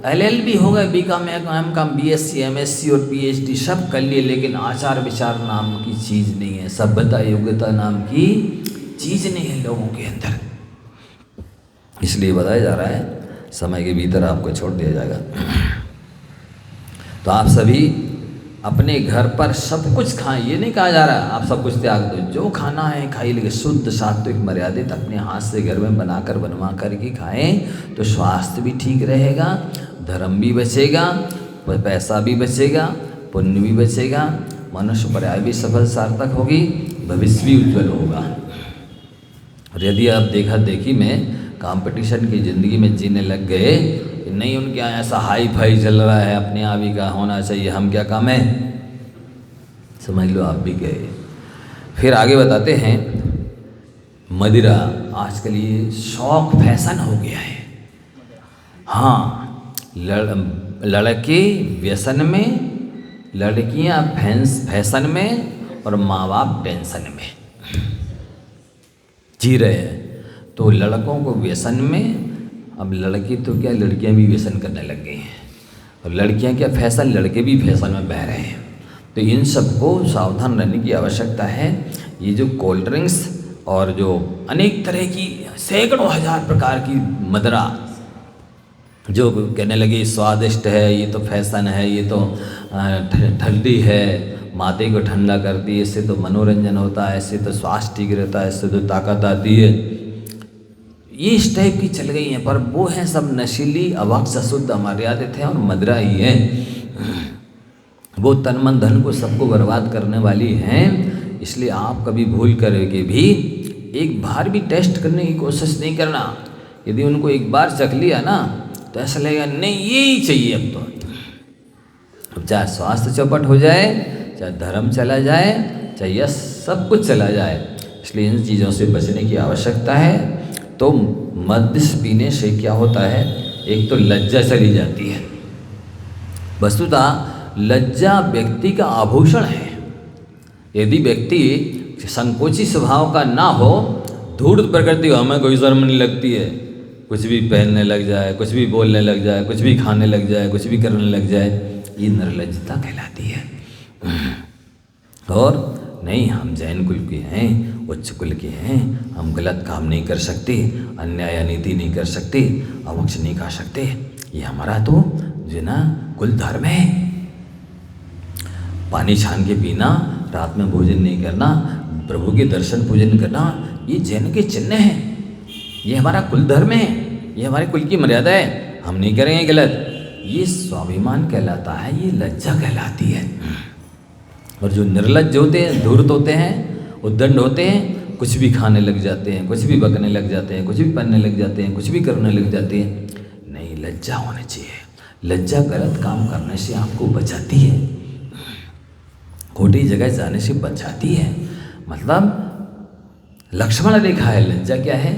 LLB होगा, BCom, MCom, BSc, MSc और PhD सब कर लिए, लेकिन आचार विचार नाम की चीज़ नहीं है, सभ्यता योग्यता नाम की चीज़ नहीं है लोगों के अंदर। इसलिए बताया जा रहा है समय के भीतर आपको छोड़ दिया जाएगा। तो आप सभी अपने घर पर सब कुछ खाएं, ये नहीं कहा जा रहा आप सब कुछ त्याग दो, जो खाना है खाइए, लेकिन शुद्ध सात्विक मर्यादित अपने हाथ से घर में बनवा करके खाएं तो स्वास्थ्य भी ठीक रहेगा, धर्म भी बचेगा, पैसा भी बचेगा, पुण्य भी बचेगा, मनुष्य पर्याय भी सफल सार्थक होगी, भविष्य भी उज्जवल होगा। और यदि आप देखा देखी में कंपटीशन की ज़िंदगी में जीने लग गए, नहीं उनके यहाँ ऐसा हाई फाई चल रहा है, अपने आप ही का होना चाहिए, हम क्या काम है, समझ लो आप भी गए। फिर आगे बताते हैं मदिरा, आजकल ये शौक फैशन हो गया है। हाँ, लड़के व्यसन में, लड़कियाँ फैशन में और माँ बाप टेंशन में जी रहे हैं। तो लड़कों को व्यसन में, अब लड़की तो क्या लड़कियां भी व्यसन करने लग गई हैं, और लड़कियां क्या फैशन, लड़के भी फैशन में बह रहे हैं। तो इन सबको सावधान रहने की आवश्यकता है। ये जो कोल्ड ड्रिंक्स और जो अनेक तरह की सैकड़ों हजार प्रकार की मदिरा जो कहने लगे स्वादिष्ट है, ये तो फैशन है, ये तो ठंडी है, माथे को ठंडा करती है, इससे तो मनोरंजन होता है, इससे तो स्वास्थ्य ठीक रहता है, इससे तो ताकत आती है, ये इस टाइप की चल गई हैं। पर वो हैं सब नशीली, अभक्ष, अशुद्ध, अमर्यादित हैं और मदिरा ही है। वो तन मन धन को सबको बर्बाद करने वाली हैं। इसलिए आप कभी भूल करके भी एक बार भी टेस्ट करने की कोशिश नहीं करना। यदि उनको एक बार चख लिया ना तो ऐसा लगेगा नहीं यही चाहिए अब तो। अब चाहे स्वास्थ्य चौपट हो जाए, चाहे धर्म चला जाए, चाहे यश सब कुछ चला जाए, इसलिए इन चीज़ों से बचने की आवश्यकता है। तो मद्य पीने से क्या होता है, एक तो लज्जा चली जाती है। वस्तुतः लज्जा व्यक्ति का आभूषण है। यदि व्यक्ति संकोची स्वभाव का ना हो, धूर्त प्रकृति हो, हमें कोई शर्म नहीं लगती है, कुछ भी पहनने लग जाए, कुछ भी बोलने लग जाए, कुछ भी खाने लग जाए, कुछ भी करने लग जाए, ये निर्लज्जता कहलाती है। और नहीं, हम जैन कुल के हैं, उच्च कुल के हैं, हम गलत काम नहीं कर सकते, अन्याय अनीति नहीं कर सकते, अवक्ष नहीं खा सकते, ये हमारा तो जो ना कुल धर्म है। पानी छान के पीना, रात में भोजन नहीं करना, प्रभु के दर्शन पूजन करना, ये जैन के चिन्ह हैं, ये हमारा कुल धर्म है, ये हमारे कुल की मर्यादा है, हम नहीं करेंगे गलत। ये स्वाभिमान कहलाता है, ये लज्जा कहलाती है। और जो निर्लज्ज होते हैं, धूर्त होते हैं, उद्दंड होते हैं, कुछ भी खाने लग जाते हैं, कुछ भी बकने लग जाते हैं, कुछ भी पहनने लग जाते हैं, कुछ भी करने लग जाते हैं। नहीं, लज्जा होनी चाहिए। लज्जा गलत काम करने से आपको बचाती है, खोटी जगह जाने से बचाती है। मतलब लक्ष्मण रेखा है। लज्जा क्या है,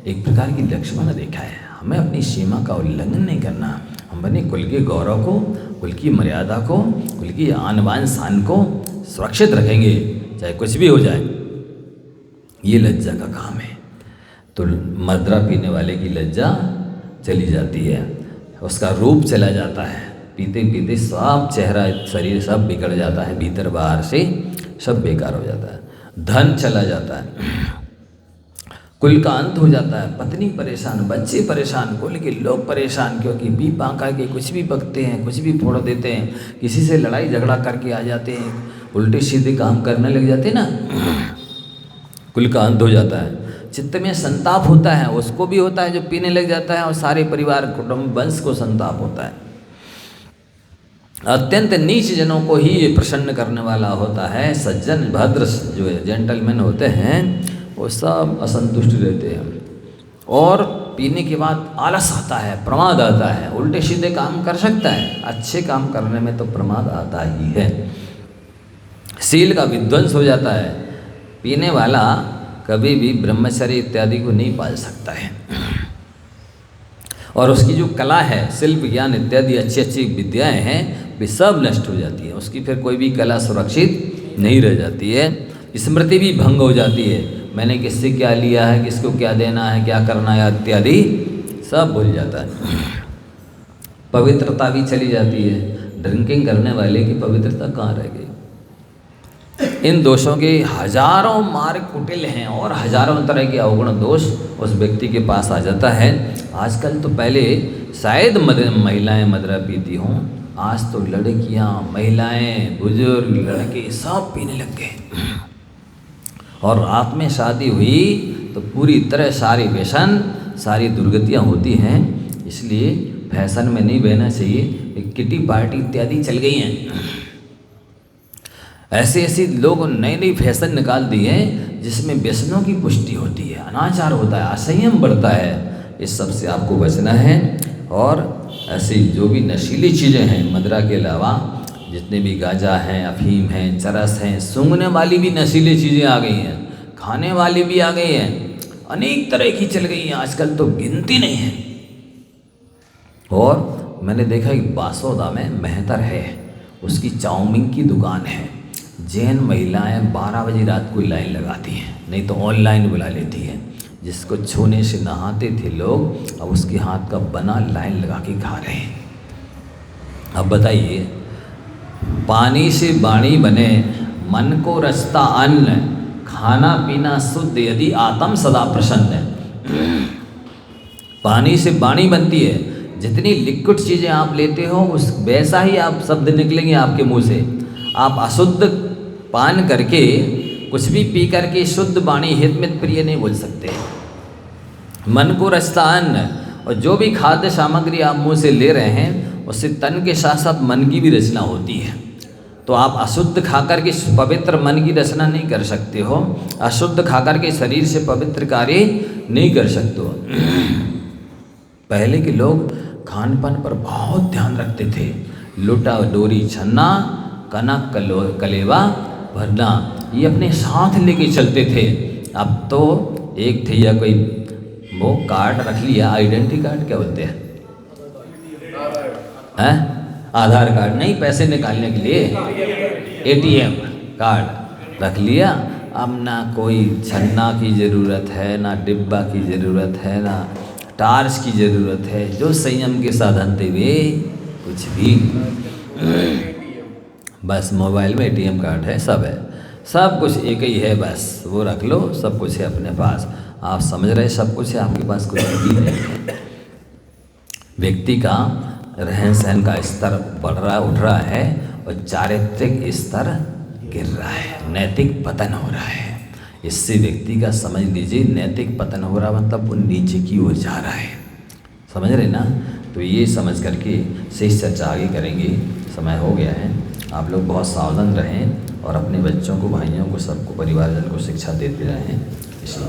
एक प्रकार की लक्ष्मण रेखा है। हमें अपनी सीमा का उल्लंघन नहीं करना, हम अपने कुल के गौरव को, कुल की मर्यादा को, कुल की आन बान शान को सुरक्षित रखेंगे, चाहे कुछ भी हो जाए। ये लज्जा का काम है। तो मदिरा पीने वाले की लज्जा चली जाती है, उसका रूप चला जाता है, पीते पीते सब चेहरा शरीर सब बिगड़ जाता है, भीतर बाहर से सब बेकार हो जाता है, धन चला जाता है, कुल का अंत हो जाता है, पत्नी परेशान, बच्चे परेशान, कुल के लोग परेशान, क्योंकि बी पाका के कुछ भी बकते हैं, कुछ भी फोड़ देते हैं, किसी से लड़ाई झगड़ा करके आ जाते हैं, उल्टे सीधे काम करने लग जाते हैं ना, कुल का अंत हो जाता है। चित्त में संताप होता है, उसको भी होता है जो पीने लग जाता है, और सारे परिवार कुटुंब वंश को संताप होता है। अत्यंत नीच जनों को ही ये प्रसन्न करने वाला होता है। सज्जन भद्र जो जेंटलमैन होते हैं वो सब असंतुष्ट रहते हैं, और पीने के बाद आलस आता है, प्रमाद आता है, उल्टे सीधे काम कर सकता है, अच्छे काम करने में तो प्रमाद आता ही है, शील का विध्वंस हो जाता है। पीने वाला कभी भी ब्रह्मचर्य इत्यादि को नहीं पाल सकता है, और उसकी जो कला है, शिल्प ज्ञान इत्यादि अच्छी अच्छी विद्याएं हैं, वे सब नष्ट हो जाती है। उसकी फिर कोई भी कला सुरक्षित नहीं रह जाती है, स्मृति भी भंग हो जाती है। मैंने किससे क्या लिया है, किसको क्या देना है, क्या करना है इत्यादि सब भूल जाता है। पवित्रता भी चली जाती है। ड्रिंकिंग करने वाले की पवित्रता कहाँ रह गई? इन दोषों के हजारों मार्ग कुटिल हैं और हजारों तरह के अवगुण दोष उस व्यक्ति के पास आ जाता है। आजकल तो पहले शायद महिलाएं मदिरा पीती हों, आज तो लड़कियां, महिलाएं, बुजुर्ग, लड़के सब पीने लग गए। और रात में शादी हुई तो पूरी तरह सारी व्यसन, सारी दुर्गतियाँ होती हैं। इसलिए फैशन में नहीं बहना चाहिए। किटी पार्टी इत्यादि चल गई हैं। ऐसे ऐसे लोग नई नई फैशन निकाल दी हैं जिसमें व्यसनों की पुष्टि होती है, अनाचार होता है, असंयम बढ़ता है। इस सब से आपको बचना है। और ऐसी जो भी नशीली चीज़ें हैं, मदिरा के अलावा जितने भी गांजा हैं, अफीम हैं, चरस हैं, सूंघने वाली भी नशीली चीज़ें आ गई हैं, खाने वाली भी आ गई हैं, अनेक तरह की चल गई हैं, आजकल तो गिनती नहीं है। और मैंने देखा कि बासोदा में मेहतर है, उसकी चाउमीन की दुकान है। जैन महिलाएं 12 बजे रात को लाइन लगाती हैं, नहीं तो ऑनलाइन बुला लेती हैं। जिसको छूने से नहाते थे लोग, अब उसके हाथ का बना लाइन लगा के खा रहे हैं। अब बताइए, पानी से वाणी बने, मन को रचता अन्न, खाना पीना शुद्ध यदि आत्म सदा प्रसन्न। पानी से वाणी बनती है, जितनी लिक्विड चीज़ें आप लेते हो उस वैसा ही आप शब्द निकलेंगे आपके मुंह से। आप अशुद्ध पान करके, कुछ भी पी करके शुद्ध वाणी हित मित प्रिय नहीं बोल सकते। मन को रचता अन्न, और जो भी खाद्य सामग्री आप मुंह से ले रहे हैं उससे तन के साथ साथ मन की भी रचना होती है। तो आप अशुद्ध खाकर के पवित्र मन की रचना नहीं कर सकते हो, अशुद्ध खाकर के शरीर से पवित्र कार्य नहीं कर सकते हो। पहले के लोग खान पान पर बहुत ध्यान रखते थे। लोटा डोरी छन्ना, कनक कलेवा भरना, ये अपने साथ लेके चलते थे। अब तो एक थे या कोई वो कार्ड रख लिया, आइडेंटिटी कार्ड क्या बोलते हैं, आधार कार्ड नहीं, पैसे निकालने के लिए एटीएम कार्ड रख लिया। अब ना कोई छन्ना की ज़रूरत है, ना डिब्बा की ज़रूरत है, ना टार्च की ज़रूरत है। जो संयम के साधन थे वे कुछ भी, बस मोबाइल में एटीएम कार्ड है, सब है, सब कुछ एक ही है, बस वो रख लो, सब कुछ है अपने पास। आप समझ रहे सब कुछ है, आपके पास कुछ भी नहीं। व्यक्ति का रहन सहन का स्तर बढ़ रहा उठ रहा है और चारित्रिक स्तर गिर रहा है, नैतिक पतन हो रहा है। इससे व्यक्ति का समझ लीजिए नैतिक पतन हो रहा मतलब वो नीचे की ओर जा रहा है। समझ रहे ना? तो ये समझ करके शेष चर्चा आगे करेंगे। समय हो गया है, आप लोग बहुत सावधान रहें और अपने बच्चों को, भाइयों को, सबको, परिवारजन को शिक्षा देते रहें। इसलिए